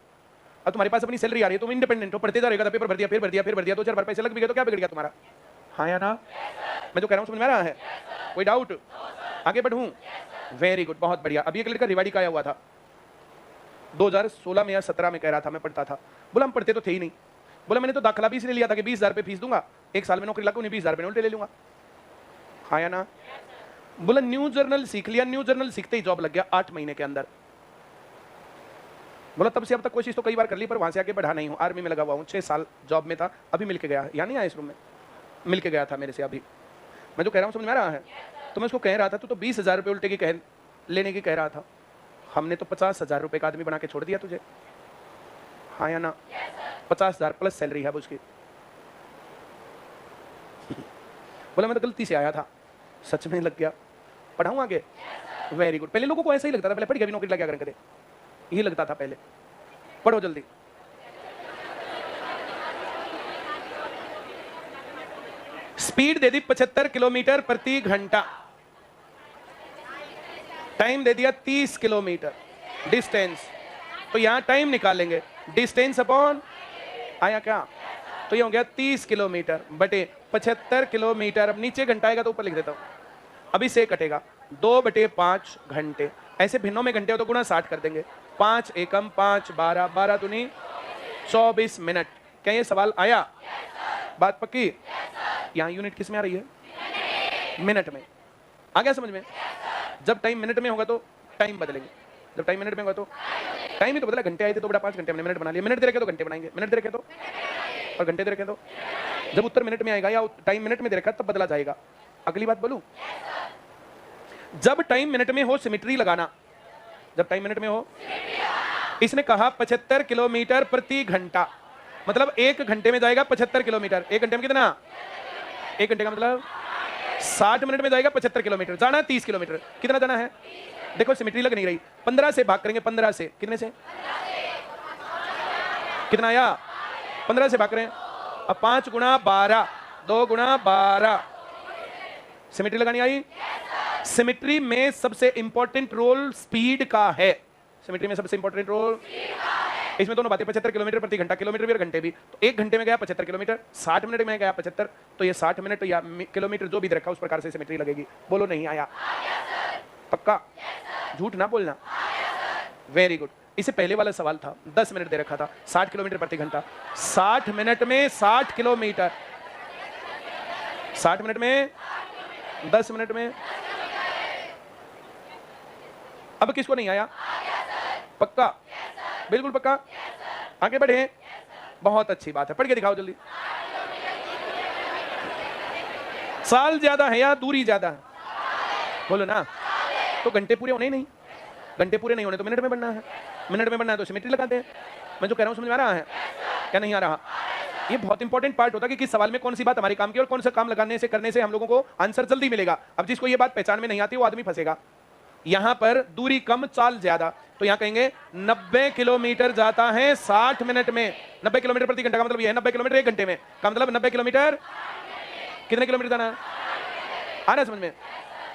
अब तुम्हारे पास अपनी सैलरी आ रही है, तुम इंडिपेंडेंट हो, पढ़ते जा रहेगा, पेपर भर दिया, फिर भर दिया, फिर भर दिया, 2-4 बार पैसे लग भी गए तो क्या बिगड़ गया तुम्हारा? हाँ या ना? मैं जो कह रहा हूँ समझ में आ रहा है? कोई डाउट? आगे बढ़ूं? वेरी गुड, बहुत बढ़िया। अभी एक लड़का रिवाड़ी का आया हुआ था, 2016 में या 17 में कह रहा था मैं पढ़ता था। बोला हम पढ़ते तो थे ही नहीं। बोला मैंने तो दाखिला भी इसलिए लिया था कि 20,000 रुपये फीस दूंगा, 1 साल में नौकरी लगा, उन्हें 20,000 रुपये उल्टे ले लूंगा। हाँ या ना? बोला न्यू जर्नल सीख लिया, न्यू जर्नल सीखते ही जॉब लग गया 8 महीने के अंदर। बोला तब से अब तक कोशिश तो कई बार कर ली पर वहां से आगे बढ़ा नहीं हूँ। आर्मी में लगा हुआ हूँ, 6 साल जॉब में था, अभी मिल के गया। यहाँ नहीं आया इस रूम में? मिल के गया था मेरे से अभी। मैं जो कह रहा हूँ समझ में आ रहा है? तो मैं उसको कह रहा था तो 20,000 रुपये उल्टे की लेने की कह रहा था, हमने तो 50,000 रुपये का आदमी बना के छोड़ दिया तुझे। हाँ या ना? 50,000 प्लस सैलरी है अब उसकी। बोला मैं तो गलती से आया था, सच में लग गया, पढ़ाऊँ आगे। Very good. पहले लोगों को ऐसा ही लगता था, पहले पढ़ के भी नौकरी लग क्या करें, यही लगता था पहले। पढ़ो जल्दी। स्पीड दे दी 75 किलोमीटर प्रति घंटा, टाइम दे दिया 30 किलोमीटर। डिस्टेंस तो यहां टाइम निकालेंगे, डिस्टेंस अपॉन आया क्या, तो ये हो गया 30 किलोमीटर बटे 75 किलोमीटर। अब नीचे घंटा आएगा तो ऊपर लिख देता हूं, अभी से कटेगा 2/5 घंटे। ऐसे भिन्नों में घंटे हो तो गुणा 60 कर देंगे। 5 एकम 5 12 12 दूनी 24 मिनट। क्या ये सवाल आया? बात पक्की? यहाँ यूनिट किस में आ रही है? मिनट में। आ गया समझ में? जब टाइम मिनट में होगा तो टाइम बदलेंगे, जब टाइम मिनट में होगा तो टाइम ही तो बदला। घंटे आए थे तो बड़ा 5 घंटे हमने मिनट बना लिया, मिनट दे रखे तो घंटे बनाएंगे, मिनट दे रखे तो और घंटे दे रखे तो। जब उत्तर मिनट में आएगा या टाइम मिनट में दे रखा तब बदला जाएगा। अगली बात बोलूं? जब टाइम मिनट में हो सिमेट्री लगाना, जब टाइम मिनट में हो। इसने कहा 75 किलोमीटर प्रति घंटा, मतलब 1 घंटे में जाएगा 75 किलोमीटर। 1 घंटे में कितना? 1 घंटे का मतलब 60 मिनट में जाएगा 75 किलोमीटर। जाना 30 किलोमीटर। कितना जाना है? देखो सिमेट्री लग नहीं रही। 15 से भाग करेंगे, 15 से। कितने से? कितना आया? 15 से भाग करें। अब 5 गुणा 12, 2 गुणा 12। सिमेट्री लगानी आई? सिमेट्री में सबसे इंपॉर्टेंट रोल स्पीड का है। सिमेट्री में सबसे इंपॉर्टेंट रोल इसमें दोनों बातें, 75 किलोमीटर प्रति घंटा, किलोमीटर भी और घंटे भी। तो 1 घंटे में गया 75 किलोमीटर, 60 मिनट में गया 75, तो ये 60 मिनट या किलोमीटर जो भी रखा उस प्रकार से सिमेट्री लगेगी। बोलो नहीं आया? पक्का? झूठ ना बोलना। Very good. इसे पहले वाला सवाल था, 10 मिनट दे रखा था, 60 किलोमीटर प्रति घंटा। 60 मिनट में 60 किलोमीटर, 60 मिनट में 10 मिनट में। अब किसको नहीं आया? पक्का? बिल्कुल पक्का। आगे बढ़े। बहुत अच्छी बात है, पढ़ के दिखाओ जल्दी। साल ज्यादा है या दूरी ज्यादा है? बोलो ना। तो घंटे पूरे होने ही नहीं, घंटे पूरे नहीं होने तो मिनट में बनना है, मिनट में बनना है तो सिमेट्री लगाते हैं। मैं जो कह रहा हूं समझ में आ रहा है क्या? नहीं आ रहा? ये बहुत इंपॉर्टेंट पार्ट होता है कि किस सवाल में कौन सी बात हमारे काम की और कौन सा काम लगाने से करने से हम लोगों को आंसर जल्दी मिलेगा। अब जिसको ये बात पहचान में नहीं आती वो आदमी फंसेगा। यहां पर दूरी कम चाल ज्यादा, तो यहां कहेंगे 90 किलोमीटर जाता है 60 मिनट में। 90 किलोमीटर प्रति घंटा का मतलब ये है 90 किलोमीटर 1 घंटे में, का मतलब 90 किलोमीटर कितने किलोमीटर जाना है? आ रहा है समझ में?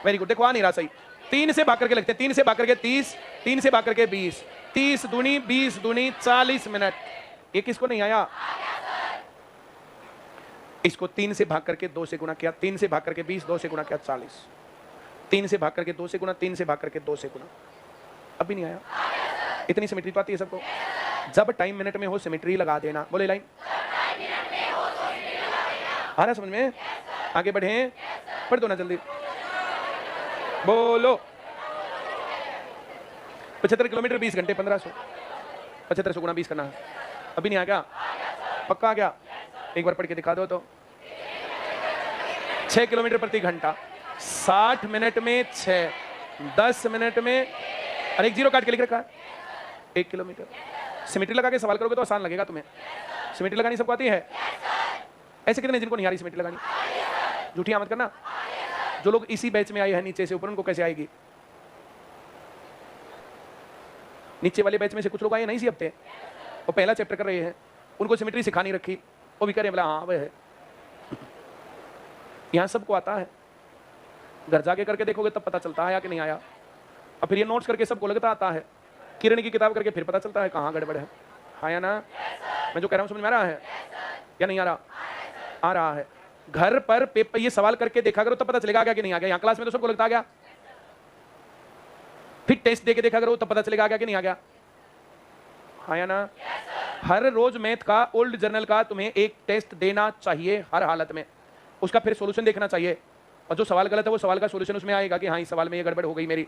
Very good. देखो आ नहीं रहा सही। 3 से भाग करके लगते हैं, 3 से भाग करके 30, 3 से भाग करके 20, 30 दूनी 20 दूनी 40 मिनट। ये किसको नहीं आया? इसको 3 से भाग करके 2 से गुणा किया, 3 से भाग करके 20, 2 से गुणा किया 40, 3 से भाग करके 2 से गुणा, 3 से भाग करके 2 से गुणा। अब भी नहीं आया? इतनी सिमेट्री तो आती है सबको। जब टाइम मिनट में हो सिमेट्री लगा देना। बोले लाइन। आ रहा समझ में? आगे बढ़े, पढ़ दो ना जल्दी। बोलो। 75 किलोमीटर 20 घंटे 1500, 7500 गुणा 20 करना है। अभी नहीं आ गया? पक्का आ गया? एक बार पढ़ के दिखा दो तो। 6 किलोमीटर प्रति घंटा, 60 मिनट में 6, 10 मिनट में, और एक जीरो काट के लिख रखा है 1 किलोमीटर। सिमेट्री लगा के सवाल करोगे तो आसान लगेगा तुम्हें। सिमेट्री लगानी सबको आती है? ऐसे कितने जिनको नहीं आ रही सिमेट्री लगानी? झूठी आमद करना। जो लोग इसी बैच में आए हैं नीचे से ऊपर, उनको कैसे आएगी? नीचे वाले बैच में से कुछ लोग आए नहीं इसी हफ्ते, वो पहला चैप्टर कर रहे हैं, उनको सिमेट्री सिखानी रखी, वो भी करे बोला हाँ वह है। यहां सबको आता है, घर जाके करके देखोगे तब पता चलता है या कि नहीं आया। और फिर ये नोट्स करके सबको लगता आता है, किरण की किताब करके फिर पता चलता है कहाँ गड़बड़ है। हाँ या ना? मैं जो कह रहा हूँ समझ में आ रहा है या नहीं आ रहा? आ रहा है। घर पर पेपर ये सवाल करके देखा करो तब पता चलेगा क्या कि नहीं आ गया। यहाँ क्लास में तो सबको लगता आ गया, फिर टेस्ट देके देखा करो तब पता चलेगा क्या कि नहीं आ गया। हाँ या ना? हर रोज मैथ का ओल्ड जर्नल का तुम्हें एक टेस्ट देना चाहिए हर हालत में, उसका फिर सॉल्यूशन देखना चाहिए, और जो सवाल गलत है वो सवाल का सॉल्यूशन उसमें आएगा कि हाँ इस सवाल में ये गड़बड़ हो गई मेरी।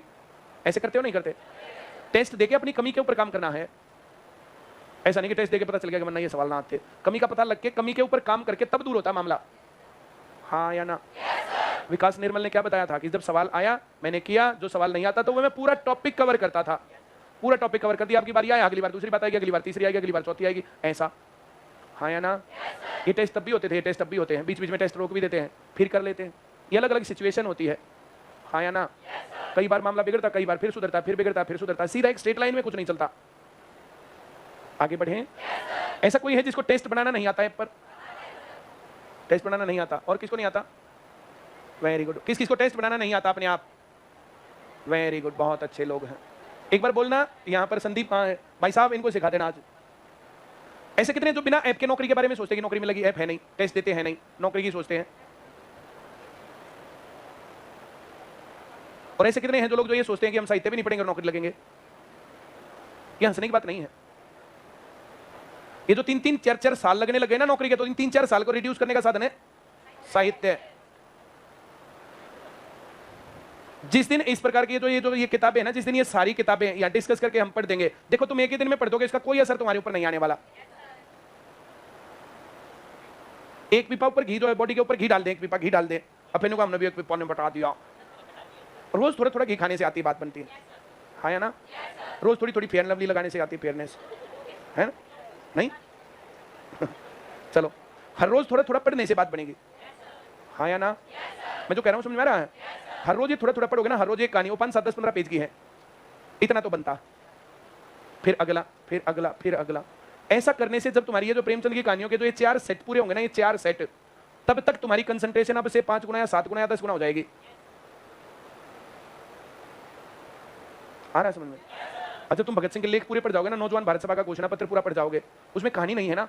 ऐसे करते हो नहीं करते? टेस्ट देके अपनी कमी के ऊपर काम करना है। ऐसा नहीं कि टेस्ट देके पता चल गया कि वरना ये सवाल ना आते। कमी का पता लग के कमी के ऊपर काम करके तब दूर होता मामला। हाँ या ना? विकास निर्मल ने क्या बताया था कि जब सवाल आया मैंने किया, जो सवाल नहीं आता तो वो मैं पूरा टॉपिक कवर करता था, पूरा टॉपिक कवर कर दिया। आपकी बारी आया, अगली बार दूसरी बात आएगी, अगली बार तीसरी आएगी, अगली बार चौथी आएगी, ऐसा। हाँ या ना? ये टेस्ट तब भी होते थे, टेस्ट तब भी होते हैं, बीच बीच में टेस्ट रोक भी देते हैं, फिर कर लेते हैं। ये अलग अलग सिचुएशन होती है। हाँ या ना? कई बार मामला बिगड़ता, कई बार फिर सुधरता, फिर बिगड़ता, फिर सुधरता, सीधा एक स्ट्रेट लाइन में कुछ नहीं चलता। आगे बढ़े। ऐसा कोई है जिसको टेस्ट बनाना नहीं आता है? पर टेस्ट बनाना नहीं आता। और किसको नहीं आता? Very good. किस किस को टेस्ट बनाना नहीं आता अपने आप? वेरी गुड, बहुत अच्छे लोग हैं। एक बार बोलना। यहाँ पर संदीप कहाँ है? भाई साहब इनको सिखा देना आज। ऐसे कितने जो बिना ऐप के नौकरी के बारे में सोचते हैं कि नौकरी में लगी, ऐप है नहीं, टेस्ट देते हैं नहीं, नौकरी की सोचते हैं। और ऐसे कितने हैं जो लोग जो ये सोचते हैं कि हम साहित्य भी नहीं पढ़ेंगे और नौकरी लगेंगे। ये हंसने की बात नहीं है। ये जो 3-3, 4-4 साल लगने लगे ना नौकरी के, तो इन 3-4 साल को रिड्यूस करने का साधन है साहित्य। जिस दिन इस प्रकार की जो ये किताबें हैं ना, जिस दिन ये सारी किताबें या डिस्कस करके हम पढ़ देंगे, देखो तुम एक ही दिन में पढ़ दोगे, इसका कोई असर तुम्हारे ऊपर नहीं आने वाला। एक पीपा ऊपर घी जो है, बॉडी के ऊपर घी डाल दे, एक पीपा घी डाल दे, अब फिर हमने भी एक पीपा ने बता दिया, रोज थोड़ा थोड़ा घी खाने से आती बात बनती है, हाँ या ना? रोज थोड़ी थोड़ी फेयर लवली लगाने से आती है फेयरनेस, है ना? नहीं चलो, हर रोज थोड़ा थोड़ा पढ़ने से बात बनेगी, हाँ या ना? मैं जो कह रहा हूँ समझ में आ रहा है? हर रोज ये थोड़ा थोड़ा पढ़ोगे ना, हर रोज एक कहानी, वो 5, 7, 10, 15 पेज की है, इतना तो बनता, फिर अगला, फिर अगला, फिर अगला। ऐसा करने से जब तुम्हारी ये जो प्रेमचंद की कहानियों के जो ये 4 सेट पूरे होंगे ना, ये 4 सेट, तब तक तुम्हारी कंसंट्रेशन अब से 5 गुना या 7 गुना या 10 गुना हो जाएगी। आ रहा है समझ में? अच्छा, तुम भगत सिंह के लेख पूरे पढ़ जाओगे ना, नौजवान भारत सभा का घोषणा पत्र पूरा पढ़ जाओगे, उसमें कहानी नहीं है ना,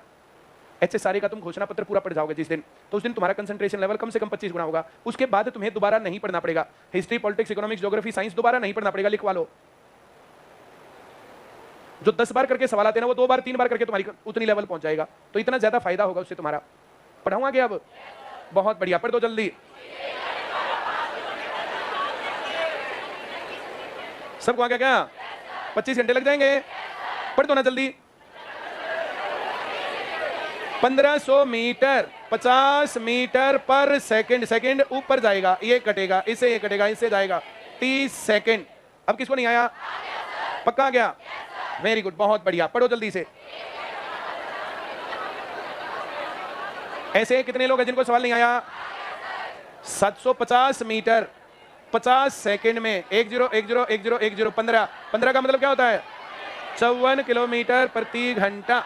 ऐसे सारे का तुम घोषणा पत्र पूरा पढ़ जाओगे जिस दिन, तो उस दिन तुम्हारा कंसंट्रेशन लेवल कम से कम 25 गुना होगा। उसके बाद तुम्हें दोबारा नहीं पढ़ना पड़ेगा, history, politics, economics, geography, science दोबारा नहीं पढ़ना पड़ेगा, लिखवा लो। जो 10 बार करके सवाल आते हैं ना, वो 2 बार 3 बार करके तुम्हारी उतनी लेवल पहुंच जाएगा, तो इतना ज्यादा फायदा होगा उससे तुम्हारा। पढ़ाऊं आगे अब? बहुत बढ़िया, पढ़ दो जल्दी, सबको आगे क्या 25 घंटे लग जाएंगे, पढ़ दो ना जल्दी। 1500 मीटर 50 मीटर पर सेकंड, सेकंड ऊपर जाएगा, ये कटेगा, इससे ये कटेगा, इससे जाएगा 30 सेकंड। अब किसको नहीं आया? पक्का आ गया? वेरी गुड, बहुत बढ़िया, पढ़ो जल्दी से। ऐसे कितने लोग हैं जिनको सवाल नहीं आया? 750 मीटर 50 सेकंड में 10101010 15 15 का मतलब क्या होता है? 54 किलोमीटर प्रति घंटा।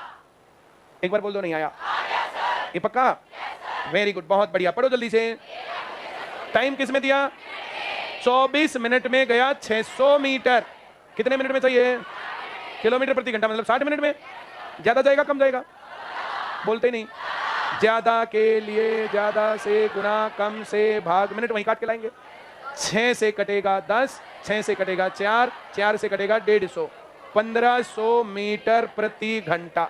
एक बार बोल दो नहीं आया, ये पक्का? वेरी गुड, बहुत बढ़िया, पढ़ो जल्दी से। टाइम किस में दिया? 24 मिनट में गया 600 मीटर। कितने मिनट में चाहिए? किलोमीटर प्रति घंटा, मतलब 60 मिनट में। ज्यादा जाएगा कम जाएगा? बोलते ही नहीं। ज्यादा के लिए ज्यादा से गुना, कम से भाग, मिनट वहीं काट के लाएंगे। 6 से कटेगा 10, 6 से कटेगा 4, 4 से कटेगा 150, 1500 मीटर प्रति घंटा,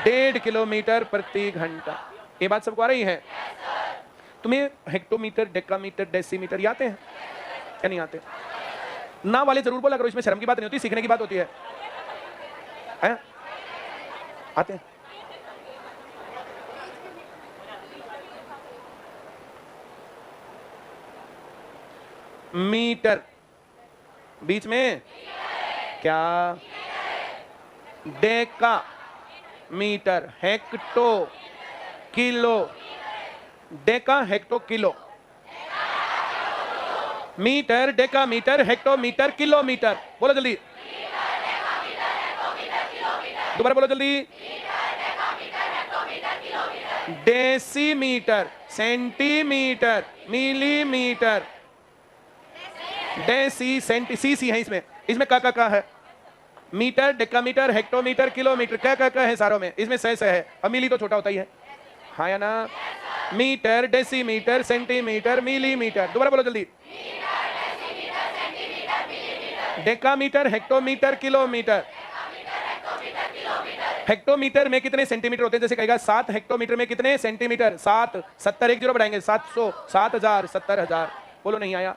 1.5 किलोमीटर प्रति घंटा। ये बात सबको आ रही है? तुम्हें हेक्टोमीटर, डेकामीटर, डेसीमीटर ये आते हैं क्या? नहीं आते ना वाले जरूर बोला करो, इसमें शर्म की बात नहीं होती, सीखने की बात होती है। आते हैं? मीटर बीच में क्या? Deca meter, hecto kilo, deca hecto kilo, meter, deca meter, hecto meter, kilometer. बोलो जल्दी, दोबारा बोलो जल्दी। Decimeter, centimetre, millimeter, deci, centi, सी है इसमें, इसमें का है। मीटर, डेकामीटर, हेक्टोमीटर, किलोमीटर, क्या है सारों में? इसमें से है, अब मिली तो छोटा होता ही है, हाँ या ना? Metre, decimetre, centimetre, millimetre. दोबारा बोलो जल्दी। Decametre, hectometre, kilometre. हेक्टोमीटर में कितने सेंटीमीटर होते हैं? जैसे कहेगा 7 हेक्टोमीटर में कितने सेंटीमीटर? 7, 70 एक जीरो बढ़ाएंगे 700, 7000, 70,000। बोलो नहीं आया?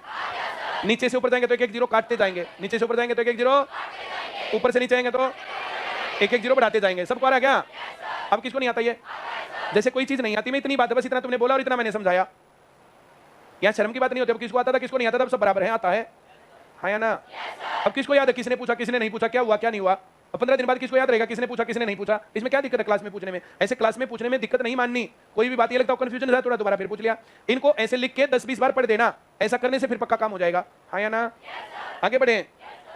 नीचे से ऊपर जाएंगे तो एक एक जीरो काटते जाएंगे, नीचे से ऊपर जाएंगे तो एक एक जीरो, ऊपर से नीचे आएंगे तो एक एक जीरो बढ़ाते जाएंगे। सबको आ रहा है क्या? अब किसको नहीं आता ये? जैसे कोई चीज नहीं आती, मैं इतनी बात है, बस इतना तुमने बोला और इतना मैंने समझाया। यहाँ शर्म की बात नहीं होती। अब किसको आता था, किसको नहीं आता था, सब बराबर है, आता है, हाँ या ना? अब किसको याद है किसने पूछा किसने नहीं पूछा, क्या हुआ क्या नहीं हुआ? अब 15 दिन बाद किसको याद रहेगा किसने पूछा किसने नहीं पूछा? इसमें क्या दिक्कत है क्लास में पूछने में? ऐसे क्लास में पूछने में दिक्कत नहीं माननी। कोई भी बात ये लगता है कंफ्यूजन है, थोड़ा दोबारा फिर पूछ लिया। इनको ऐसे लिख के 10-20 बार पढ़ देना, ऐसा करने से फिर पक्का काम हो जाएगा, हाँ या ना? आगे बढ़े,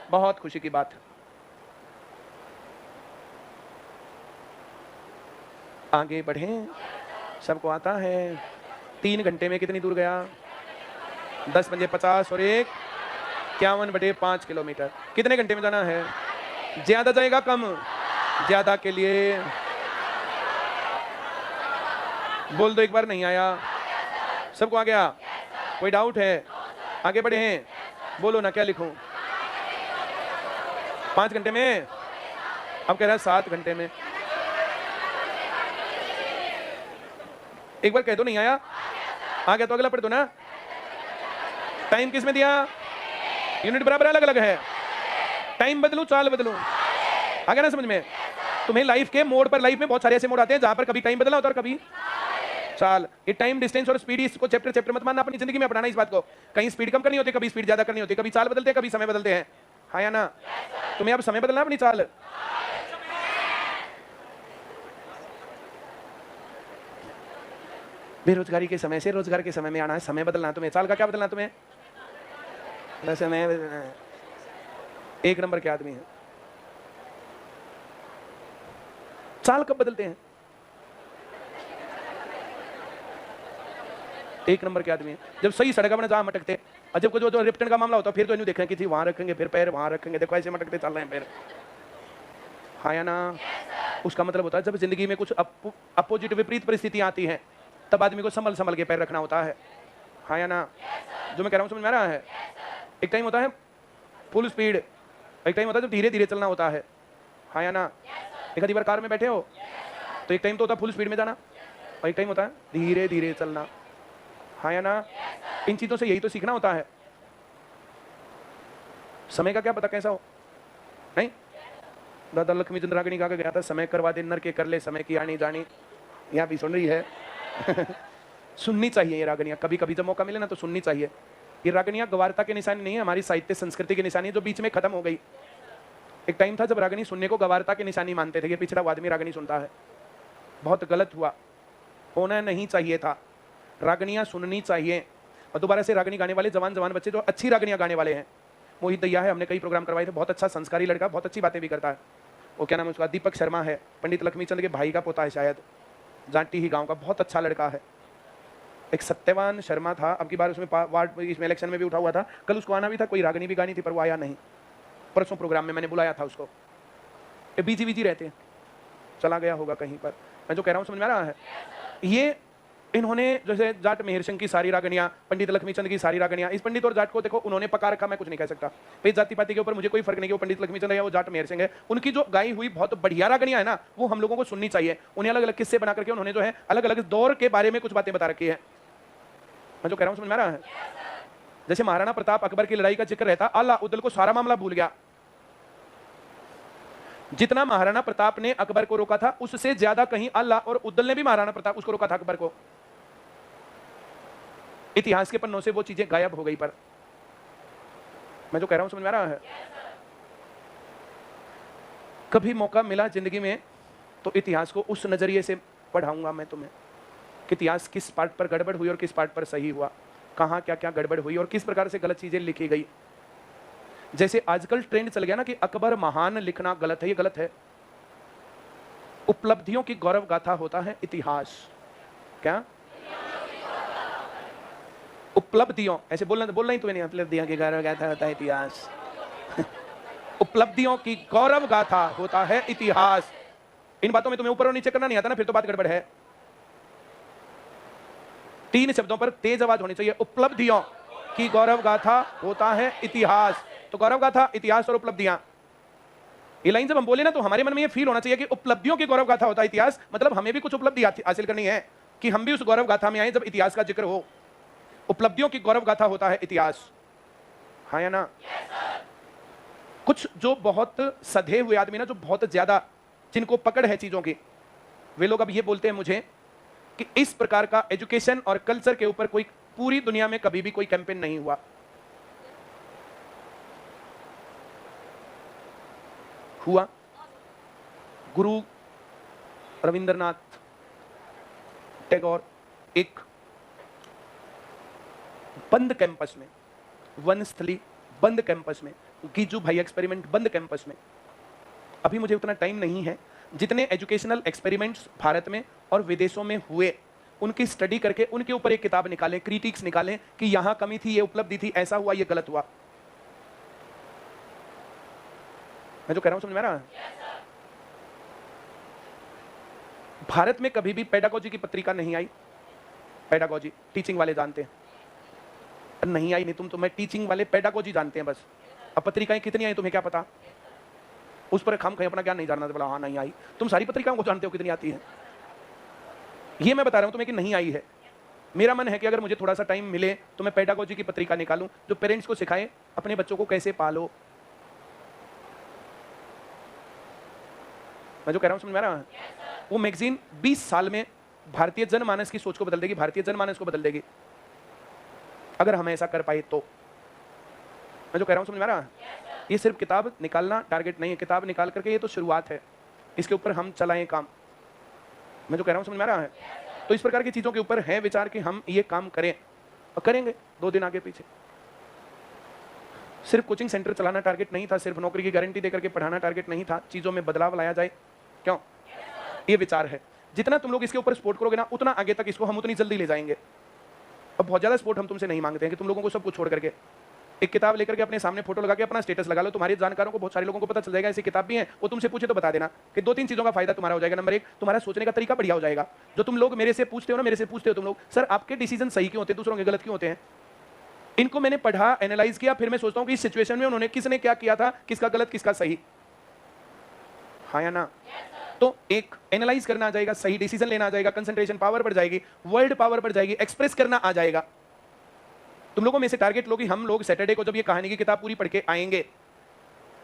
बहुत खुशी की बात, आगे बढ़े। सबको आता है 3 घंटे में कितनी दूर गया? 10 पंजे 50 और 1 51/5 किलोमीटर। कितने घंटे में जाना है? ज्यादा जाएगा कम? ज्यादा के लिए बोल दो एक बार नहीं आया? सबको आ गया? कोई डाउट है? आगे बढ़े हैं, बोलो ना, क्या लिखूं? 5 घंटे में? अब कह रहा है 7 घंटे में। एक बार कह दो नहीं आया? आ गया तो अगला पढ़ दो ना। टाइम किस में दिया? यूनिट बराबर अलग अलग है, टाइम बदलूं चाल बदलूं? आ गया ना समझ में? तुम्हें लाइफ के मोड पर, लाइफ में बहुत सारे ऐसे मोड आते हैं जहां पर कभी टाइम बदलना होता है और कभी चाल। ये टाइम, डिस्टेंस और स्पीड, इसको चैप्टर चैप्टर मत मानना, अपनी जिंदगी में अपनाना इस बात को। कहीं स्पीड कम करनी होती है, कभी स्पीड ज्यादा करनी होती है, कभी चाल बदलते हैं, कभी समय बदलते हैं। हाँ या ना? तुम्हें अब समय बदलना है अपनी चाल। बेरोजगारी के समय से रोजगार के समय में आना है, समय बदलना है तुम्हें। चाल का क्या बदलना है तुम्हें? वैसे मैं एक नंबर के आदमी है। चाल कब बदलते हैं? एक नंबर के आदमी है जब सही सड़क अपने जहां मटकते। और जब जो रिप्टन का मामला होता फिर तो इन्हें देखेंगे कि थी वहां रखेंगे, फिर पैर वहां रखेंगे, देखो ऐसे मटकते चल रहे हैं पैर। हाँ या ना? उसका मतलब होता है जब जिंदगी में कुछ अपोजिट विपरीत परिस्थितियां आती हैं तब आदमी को संभल संभल के पैर रखना होता है। हाँ या ना? जो मैं कह रहा हूं समझ में आ रहा है? एक टाइम होता है फुल स्पीड, एक टाइम होता है जब धीरे धीरे चलना होता है। हाँ या ना? एक आधी बार कार में बैठे हो तो एक टाइम तो होता है फुल स्पीड में जाना और एक टाइम होता है धीरे धीरे चलना। हाँ या ना? इन चीजों से यही तो सीखना होता है। समय का क्या पता कैसा हो, नहीं? दादा लक्ष्मी चंद्र रागनी का गया था, समय करवा दे नर के कर ले समय की आनी जानी। यहाँ भी सुन रही है। सुननी चाहिए ये रागनियां, कभी कभी जब मौका मिले ना तो सुननी चाहिए। ये रागनियां गवारता की निशानी नहीं है, हमारी साहित्य संस्कृति की निशानी है जो बीच में खत्म हो गई। एक टाइम था जब रागनी सुनने को गवारता की निशानी मानते थे। ये पिछड़ा आदमी रागनी सुनता है, बहुत गलत हुआ, होना नहीं चाहिए था। रागनियां सुननी चाहिए। और दोबारा से रागनी गाने वाले जवान जवान बच्चे जो अच्छी रागनियां गाने वाले हैं, मोहित दैया है, हमने कई प्रोग्राम करवाए थे, बहुत अच्छा संस्कारी लड़का, बहुत अच्छी बातें भी करता है। वो क्या नाम है उसका? दीपक शर्मा है, पंडित लक्ष्मीचंद के भाई का पोता है शायद, जाटी ही गांव का, बहुत अच्छा लड़का है। एक सत्यवान शर्मा था, अब की बार उसमें वार्ड इसमें इलेक्शन में भी उठा हुआ था। कल उसको आना भी था, कोई रागनी भी गानी थी पर वो आया नहीं। परसों प्रोग्राम में मैंने बुलाया था उसको। ये बिजी बिजी रहते हैं, चला गया होगा कहीं पर। मैं जो कह रहा हूँ समझ में आ रहा है? ये इन्होंने जैसे जाट मेहर सिंह की सारी रागनियां, पंडित लक्ष्मीचंद की सारी रागनियां, इस पंडित और जाट को देखो उन्होंने पका रखा, मैं कुछ नहीं कह सकता भाई। जाति पाति के ऊपर मुझे कोई फर्क नहीं है, वो पंडित लक्ष्मीचंद है या वो जाट मेहर सिंह है, उनकी जो गाई हुई बहुत बढ़िया रागनियां है ना, वो हम लोगों को सुननी चाहिए। उन्हें अलग अलग किस्से बना करके उन्होंने जो है अलग अलग दौर के बारे में कुछ बातें बता रखी है। मैं जो कह रहा हूँ समझ में आ रहा है? जैसे महाराणा प्रताप अकबर की लड़ाई का जिक्र रहता, अल्लाह उद्दल को सारा मामला भूल गया। जितना महाराणा प्रताप ने अकबर को रोका था उससे ज्यादा कहीं अल्लाह और उद्दल ने भी महाराणा प्रताप उसको रोका था अकबर को। इतिहास के पन्नों से वो चीजें गायब हो गई। पर मैं जो कह रहा हूं समझ में आ रहा है? कभी मौका मिला जिंदगी में तो इतिहास को उस नजरिए से पढ़ाऊंगा मैं तुम्हें कि इतिहास किस पार्ट पर गड़बड़ हुई और किस पार्ट पर सही हुआ, कहां क्या क्या गड़बड़ हुई और किस प्रकार से गलत चीजें लिखी गई। जैसे आजकल ट्रेंड चल गया ना कि अकबर महान लिखना गलत है, ये गलत है। उपलब्धियों की गौरव गाथा होता है इतिहास। क्या उपलब्धियों? ऐसे बोलना ही तुम्हें नहीं, उपलब्धियों की गौरव गाथा होता है इतिहास। उपलब्धियों की गौरव गाथा होता है इतिहास। इन बातों में तुम्हें ऊपर और नीचे करना नहीं आता ना, फिर तो बात गड़बड़ है। 3 शब्दों पर तेज आवाज होनी चाहिए। उपलब्धियों की गौरव गाथा होता है इतिहास। तो गौरव गाथा, इतिहास और उपलब्धियां, ये लाइन जब हम बोले ना तो हमारे मन में ये फील होना चाहिए कि उपलब्धियों की गौरव गाथा होता है इतिहास, मतलब हमें भी कुछ उपलब्धि हासिल करनी है कि हम भी उस गौरव गाथा में आए जब इतिहास का जिक्र हो। उपलब्धियों की गौरव गाथा होता है इतिहास। हाँ या ना? कुछ जो बहुत सधे हुए आदमी ना, जो बहुत ज्यादा जिनको पकड़ है चीजों की, वे लोग अब ये बोलते हैं मुझे कि इस प्रकार का एजुकेशन और कल्चर के ऊपर कोई पूरी दुनिया में कभी भी कोई कैंपेन नहीं हुआ। हुआ गुरु रविंद्रनाथ टैगोर एक बंद कैंपस में, वनस्थली बंद कैंपस में, गिजू भाई एक्सपेरिमेंट बंद कैंपस में। अभी मुझे उतना टाइम नहीं है, जितने एजुकेशनल एक्सपेरिमेंट्स भारत में और विदेशों में हुए उनकी स्टडी करके उनके ऊपर एक किताब निकालें, क्रिटिक्स निकालें कि यहां कमी थी, ये उपलब्धि थी, ऐसा हुआ, ये गलत हुआ। मैं जो कह रहा हूं समझ में आ रहा है? भारत में कभी भी पेडागोजी की पत्रिका नहीं आई। पेडागोजी टीचिंग वाले जानते हैं, नहीं आई नहीं, तुम तो मैं टीचिंग वाले पेडागोजी जानते हैं बस। अब पत्रिकाएं कितनी आई तुम्हें क्या पता, उस पर हम कहीं अपना ज्ञान नहीं जानना बोला हाँ नहीं आई। तुम सारी पत्रिकाओं को जानते हो कितनी आती है, ये मैं बता रहा हूं तुम्हें कि नहीं आई है। मेरा मन है कि अगर मुझे थोड़ा सा टाइम मिले तो मैं पेडागोजी की पत्रिका निकालूं जो पेरेंट्स को सिखाए अपने बच्चों को कैसे पालो। मैं जो कह रहा हूं समझ में आ रहा है? वो मैगजीन 20 साल में भारतीय जनमानस की सोच को बदल देगी, भारतीय जनमानस को बदल देगी, अगर हम ऐसा कर पाए तो। मैं जो कह रहा हूं समझ में आ रहा है? ये सिर्फ किताब निकालना टारगेट नहीं है, किताब निकाल करके ये तो शुरुआत है, इसके ऊपर हम चलाएं काम। मैं जो कह रहा हूं समझ में आ रहा है? तो इस प्रकार की चीजों के ऊपर है विचार कि हम ये काम करें और करेंगे। 2 दिन आगे पीछे, सिर्फ कोचिंग सेंटर चलाना टारगेट नहीं था, सिर्फ नौकरी की गारंटी देकर के पढ़ाना टारगेट नहीं था, चीजों में बदलाव लाया जाए, क्यों? ये विचार है। जितना तुम लोग इसके ऊपर सपोर्ट करोगे ना, उतना आगे तक इसको हम उतनी जल्दी ले जाएंगे। अब बहुत ज्यादा सपोर्ट हम तुमसे नहीं मांगते हैं कि तुम लोगों को सब कुछ छोड़ करके एक किताब लेकर के अपने सामने फोटो लगा के अपना स्टेटस लगा लो, तुम्हारे जानकारों को, बहुत सारे लोगों को पता चल जाएगा ऐसी किताब भी है, वो तुमसे पूछे तो बता देना कि 2-3 चीजों का फायदा तुम्हारा हो जाएगा। नंबर 1, तुम्हारा सोचने का तरीका बढ़िया हो जाएगा। जो तुम लोग मेरे से पूछते हो ना, मेरे से पूछते हो तुम लोग, सर आपके डिसीजन सही क्यों होते हैं, दूसरों के गलत क्यों होते हैं? इनको मैंने पढ़ा, एनालाइज किया, फिर मैं सोचता हूं कि इस सिचुएशन में उन्होंने किसने क्या किया था, किसका गलत किसका सही, हाँ या ना? तो एक एनालाइज करना आ जाएगा, सही डिसीजन लेना आ जाएगा, कंसंट्रेशन पावर बढ़ जाएगी, वर्ड पावर बढ़ जाएगी, एक्सप्रेस करना आ जाएगा। तुम लोगों में से टारगेट लो कि हम लोग सैटरडे को जब ये कहानी की किताब पूरी पढ़ के आएंगे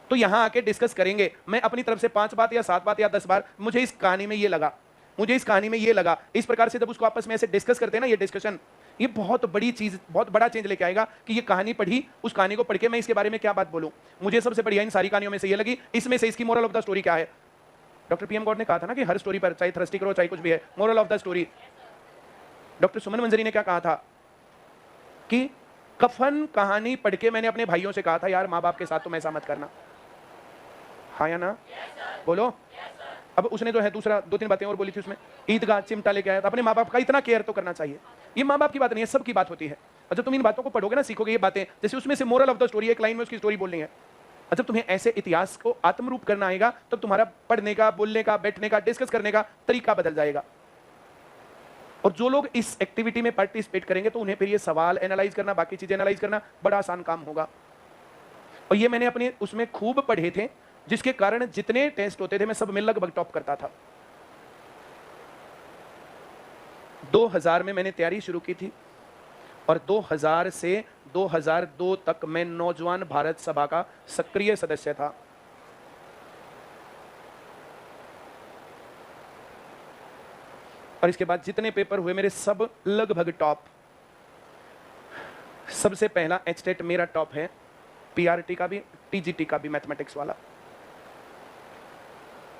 तो यहां आके डिस्कस करेंगे। मैं अपनी तरफ से 5 बात या 7 बात या 10 बार, मुझे इस कहानी में ये लगा, मुझे इस कहानी में ये लगा, इस प्रकार से जब उसको आपस में ऐसे डिस्कस करते हैं ना, ये डिस्कशन, ये बहुत बड़ी चीज, बहुत बड़ा चेंज लेके आएगा कि ये कहानी पढ़ी, उस कहानी को पढ़ के मैं इसके बारे में क्या बात बोलूं। मुझे सबसे बढ़िया इन सारी कहानियों में से ये लगी, इसमें से इसकी मोरल ऑफ द स्टोरी क्या है। डॉक्टर पीएम गौड़ ने कहा था ना कि हर स्टोरी पर, चाहे थ्रस्टी करो चाहे कुछ भी है, moral of the story. Doctor Suman Manjari ने क्या कहा था कि कफन कहानी पढ़ के मैंने अपने भाइयों से कहा था, यार माँ बाप के साथ तुम ऐसा मत करना, हाँ या ना? बोलो। अब उसने जो है दूसरा 2-3 बातें और बोली थी उसमें, ईदगाह चिमटा लेके आया था, अपने माँ बाप का इतना केयर तो करना चाहिए। ये माँ बाप की बात नहीं है, सबकी बात होती है। और जब तुम इन बातों को पढ़ोगे ना, सीखोगे ये बातें, जैसे उसमें से मोरल ऑफ द स्टोरी, एक लाइन में उसकी स्टोरी बोलनी है, और जब तुम्हें ऐसे इतिहास को आत्मरूप करना आएगा, तब तुम्हारा पढ़ने का, बोलने का, बैठने का, डिस्कस करने का तरीका बदल जाएगा। और जो लोग इस एक्टिविटी में पार्टिसिपेट करेंगे तो उन्हें फिर ये सवाल एनालाइज करना, बाकी चीजें एनालाइज करना बड़ा आसान काम होगा। और ये मैंने अपने उसमें खूब पढ़े थे, जिसके कारण जितने टेस्ट होते थे मैं सब में लगभग टॉप करता था। 2000 में मैंने तैयारी शुरू की थी और 2000 से 2002 तक मैं नौजवान भारत सभा का सक्रिय सदस्य था। और इसके बाद जितने पेपर हुए मेरे सब लगभग टॉप। सबसे पहला एचटेट मेरा टॉप है, पीआरटी का भी, टीजीटी का भी, मैथमेटिक्स वाला।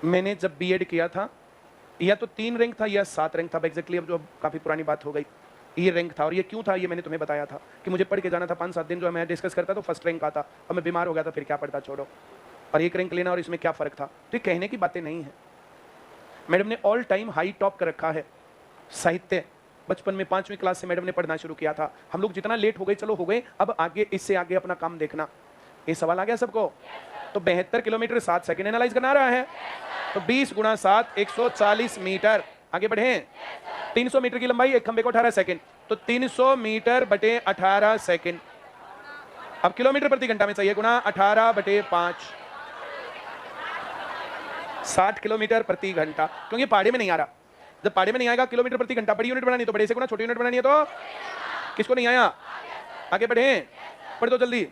मैंने जब बीएड किया था, या तो 3 रैंक था या 7 रैंक था एग्जैक्टली, अब जो काफी पुरानी बात हो गई, ये रैंक था। और ये क्यों था ये मैंने तुम्हें बताया था कि मुझे पढ़ के जाना था 5-7 दिन, जो मैं डिस्कस करता तो फर्स्ट रैंक आता, और मैं बीमार हो गया था, फिर क्या पढ़ता, छोड़ो। और 1 रैंक लेना और इसमें क्या फर्क था, तो ये कहने की बातें नहीं है। मैडम ने ऑल टाइम हाई टॉप कर रखा है साहित्य। बचपन में 5वीं क्लास से मैडम ने पढ़ना शुरू किया था। हम लोग जितना लेट हो गए, चलो हो गए, अब आगे इससे आगे अपना काम देखना। ये सवाल आ गया सबको? तो 72 किलोमीटर 7 सेकंड एनालाइज करना आ रहा है, तो 20 × 7 140 मीटर। आगे बढ़े। 300 मीटर की लंबाई, एक खंबे को 18 सेकंड, तो 300 मीटर बटे 18 सेकंड। अब किलोमीटर प्रति घंटा में चाहिए, गुणा 18/5, 60 किलोमीटर प्रति घंटा। क्योंकि पहाड़ी में नहीं आ रहा, जब पहाड़ी में नहीं आएगा किलोमीटर प्रति घंटा, बड़ी यूनिट बनानी तो बड़े से गुणा, छोटी यूनिट बनानी है तो किसको नहीं आया? आगे बढ़े, पढ़ दो जल्दी।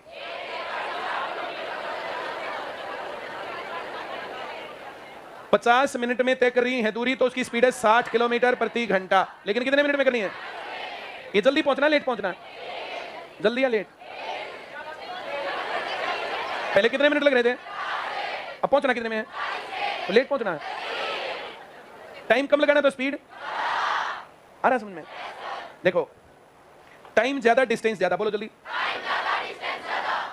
50 मिनट में तय कर रही है दूरी, तो उसकी स्पीड है 60 किलोमीटर प्रति घंटा। लेकिन कितने मिनट में करनी है? ये जल्दी पहुंचना, लेट पहुंचना? जल्दी या लेट? पहले कितने मिनट लग रहे थे, अब पहुंचना कितने में है? तो लेट पहुंचना है। टाइम कम लगाना तो स्पीड आ रहा समझ में? देखो, टाइम ज्यादा, डिस्टेंस ज्यादा, बोलो जल्दी।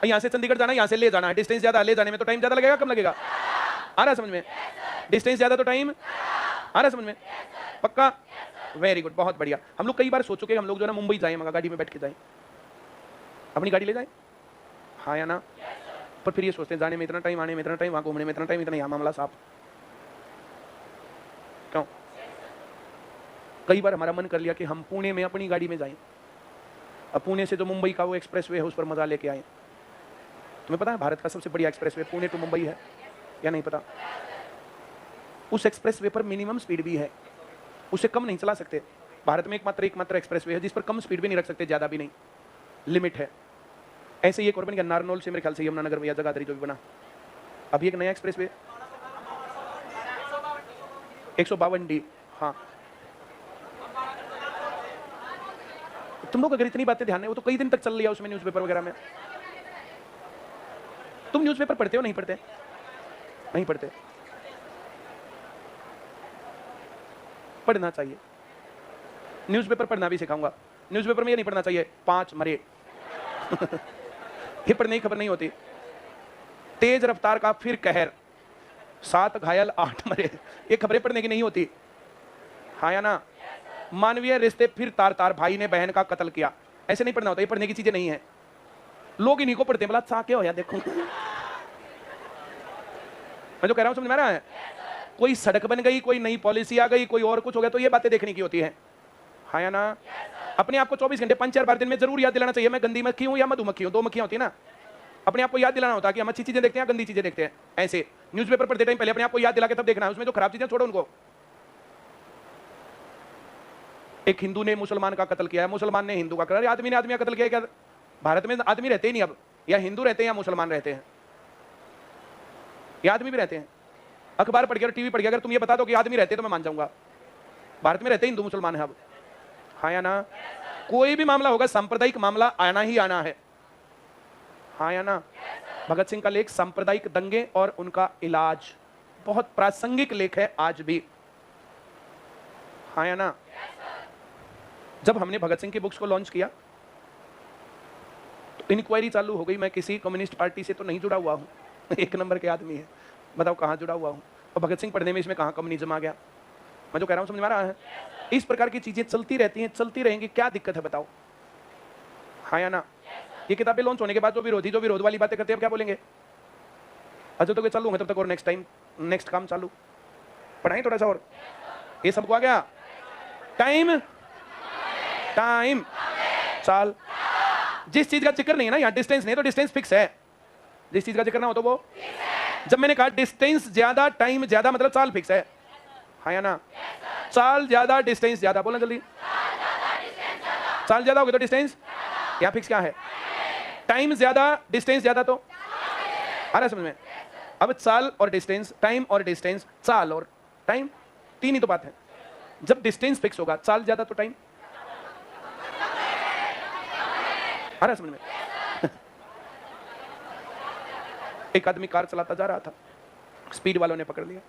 यहां से चंडीगढ़ जाना, यहां से ले जाना है, डिस्टेंस ज्यादा, ले जाने में तो टाइम ज्यादा लगेगा, कम लगेगा? आ रहा समझ में? डिस्टेंस ज्यादा तो टाइम आ रहा समझ में? पक्का? वेरी गुड, बहुत बढ़िया। हम लोग कई बार सोच चुके हैं, हम लोग जो है ना मुंबई जाएं, मगर गाड़ी में बैठ के जाएं, अपनी गाड़ी ले जाएं, हाँ या ना? पर फिर ये सोचते हैं जाने में इतना टाइम, आने में इतना टाइम, वहां घूमने में इतना टाइम, इतना यहाँ मामला साफ। क्यों? कई बार हमारा मन कर लिया कि हम पुणे में अपनी गाड़ी में जाएं, अब पुणे से जो मुंबई का वो एक्सप्रेसवे है उस पर मजा लेके आए। तुम्हें पता है भारत का सबसे बढ़िया एक्सप्रेसवे पुणे टू मुंबई है या नहीं पता? उस एक्सप्रेसवे पर मिनिमम स्पीड भी है, उससे कम नहीं चला सकते। भारत में एकमात्र एक्सप्रेसवे है जिस पर कम स्पीड भी नहीं रख सकते, ज्यादा भी नहीं, लिमिट है। ऐसे ही एक और बन गया नारनौल से, मेरे ख्याल से यमुनानगर में या जगाधरी जो भी बना, अभी एक नया एक्सप्रेसवे 152D, हाँ तुम लोग अगर इतनी बातें ध्यान नहीं, वो तो कई दिन तक चल लिया उसमें न्यूज़पेपर वगैरह में। तुम न्यूज़पेपर पढ़ते हो? नहीं पढ़ते? नहीं पढ़ते। पढ़ना चाहिए, न्यूज़पेपर पढ़ना भी सिखाऊंगा। न्यूज़पेपर में ये नहीं पढ़ना चाहिए 5 मरे ये पढ़ने की खबर नहीं होती। तेज रफ्तार का फिर कहर, 7 घायल 8 मरे, ये खबरें पढ़ने की नहीं होती। हाँ या ना? मानवीय रिश्ते फिर तार तार, भाई ने बहन का कत्ल किया, ऐसे नहीं पढ़ना होता। ये पढ़ने की चीजें नहीं है, लोग इन्हीं को पढ़ते हैं। बोला सा क्या हो या देखो मैं जो कह रहा हूं समझ में आ रहा है? कोई सड़क बन गई, कोई नई पॉलिसी आ गई, कोई और कुछ हो गया, तो ये बातें देखने की होती है। हाँ या ना? अपने आप को 24 घंटे 5-4 बार दिन में जरूर याद दिलाना चाहिए, मैं गंदी मक्खी हूं या मधुमक्खी हूं। 2 मक्खियां होती है ना, अपने आप को याद दिलाना होता है कि हम अच्छी चीजें देखते हैं, गंदी चीजें देखते हैं। ऐसे न्यूज़पेपर पढ़ते टाइम पहले अपने आप को याद दिला के तब देखना है, उसमें जो खराब चीजें छोड़ो उनको। एक हिंदू ने मुसलमान का कत्ल किया है, मुसलमान ने हिंदू का कत्ल, आदमी ने आदमी का कत्ल किया। क्या भारत में आदमी रहते ही नहीं अब? या हिंदू रहते हैं या मुसलमान रहते हैं, या आदमी भी रहते हैं। अखबार पढ़ के और टीवी पढ़ के अगर तुम ये बता दो कि आदमी रहते हैं तो मैं मान जाऊंगा। भारत में रहते हिंदू मुसलमान है अब। हाँ या ना? कोई भी मामला होगा सांप्रदायिक मामला आना ही आना है। हाँ या ना? भगत सिंह का लेख सांप्रदायिक दंगे और उनका इलाज, बहुत प्रासंगिक लेख है आज भी। हाँ या ना? जब हमने भगत सिंह की बुक्स को लॉन्च किया तो इंक्वायरी चालू हो गई। मैं किसी कम्युनिस्ट पार्टी से तो नहीं जुड़ा हुआ हूँ, 1 नंबर के आदमी है, बताओ कहाँ जुड़ा हुआ हूँ। और भगत सिंह पढ़ने में इसमें कहाँ कम्युनिज्म आ गया? मैं जो कह रहा हूँ समझ में आ रहा है? इस प्रकार की चीजें चलती रहती हैं, चलती रहेंगी, क्या दिक्कत है बताओ? हाँ या ना? ये किताबें लॉन्च होने के बाद जो विरोध वाली बातें करते हैं, क्या बोलेंगे? अच्छा तो चालू है तब तक, और नेक्स्ट काम चालू, पढ़ाएं थोड़ा सा और। ये सबको आ गया? टाइम चाल, जिस चीज का जिक्र नहीं है ना यहाँ, डिस्टेंस नहीं तो डिस्टेंस फिक्स है। जिस चीज का जिक्र ना हो तो वो, जब मैंने कहा डिस्टेंस ज्यादा टाइम ज्यादा, मतलब चाल फिक्स है। हाँ या ना? चाल ज्यादा डिस्टेंस ज्यादा, बोलना जल्दी। चाल ज्यादा होगी तो डिस्टेंस यहाँ फिक्स क्या है? टाइम ज्यादा डिस्टेंस ज्यादा, तो आ रहा है समझ में? अब चाल और डिस्टेंस, टाइम और डिस्टेंस, चाल और टाइम, 3 ही तो बात है। जब डिस्टेंस फिक्स होगा, चाल ज्यादा तो टाइम, आ रहा है समझ में? एक आदमी कार चलाता जा रहा था, स्पीड वालों ने पकड़ लिया,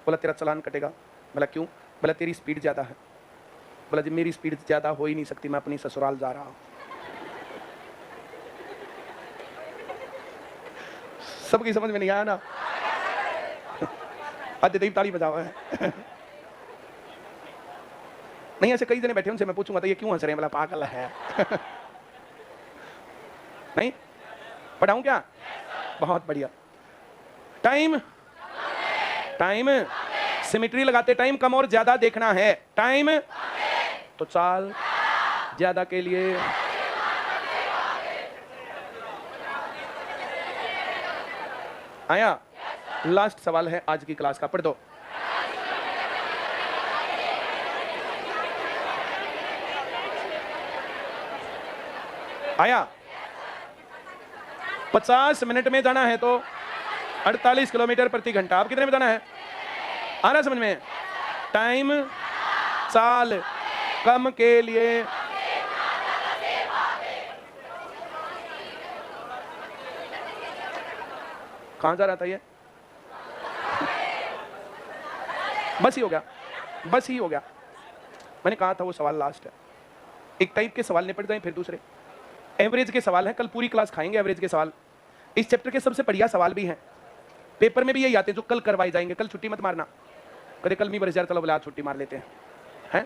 बोला तेरा चालान कटेगा। बोला क्यों? बोला तेरी स्पीड ज्यादा है। बोला जी मेरी स्पीड ज्यादा हो ही नहीं सकती, मैं अपनी ससुराल जा रहा हूं। सबकी समझ में नहीं आया ना? आदित्य ताली बजाओ है नहीं, ऐसे कई जने बैठे, उनसे मैं पूछूंगा तो ये क्यों हंस रहे हैं? बोला पागल है नहीं पढ़ाऊं क्या? बहुत बढ़िया। टाइम सिमेट्री लगाते टाइम कम और ज्यादा देखना है। टाइम तो चाल ज्यादा के लिए आया। लास्ट सवाल है आज की क्लास का, पढ़ दो। आया? 50 मिनट में जाना है तो 48 किलोमीटर प्रति घंटा। अब कितने में जाना है? आ रहा समझ में? टाइम चाल कम के लिए कहां जा रहा था ये? बस ही हो गया। मैंने कहा था वो सवाल लास्ट है। एक टाइप के सवाल निपट जाएं, फिर दूसरे एवरेज के सवाल हैं। कल पूरी क्लास खाएंगे एवरेज के सवाल। इस चैप्टर के सबसे बढ़िया सवाल भी हैं, पेपर में भी यही आते हैं जो कल करवाए जाएंगे। कल छुट्टी मत मारना, कभी कल भी बरस यार, चलो बोले आज छुट्टी मार लेते हैं।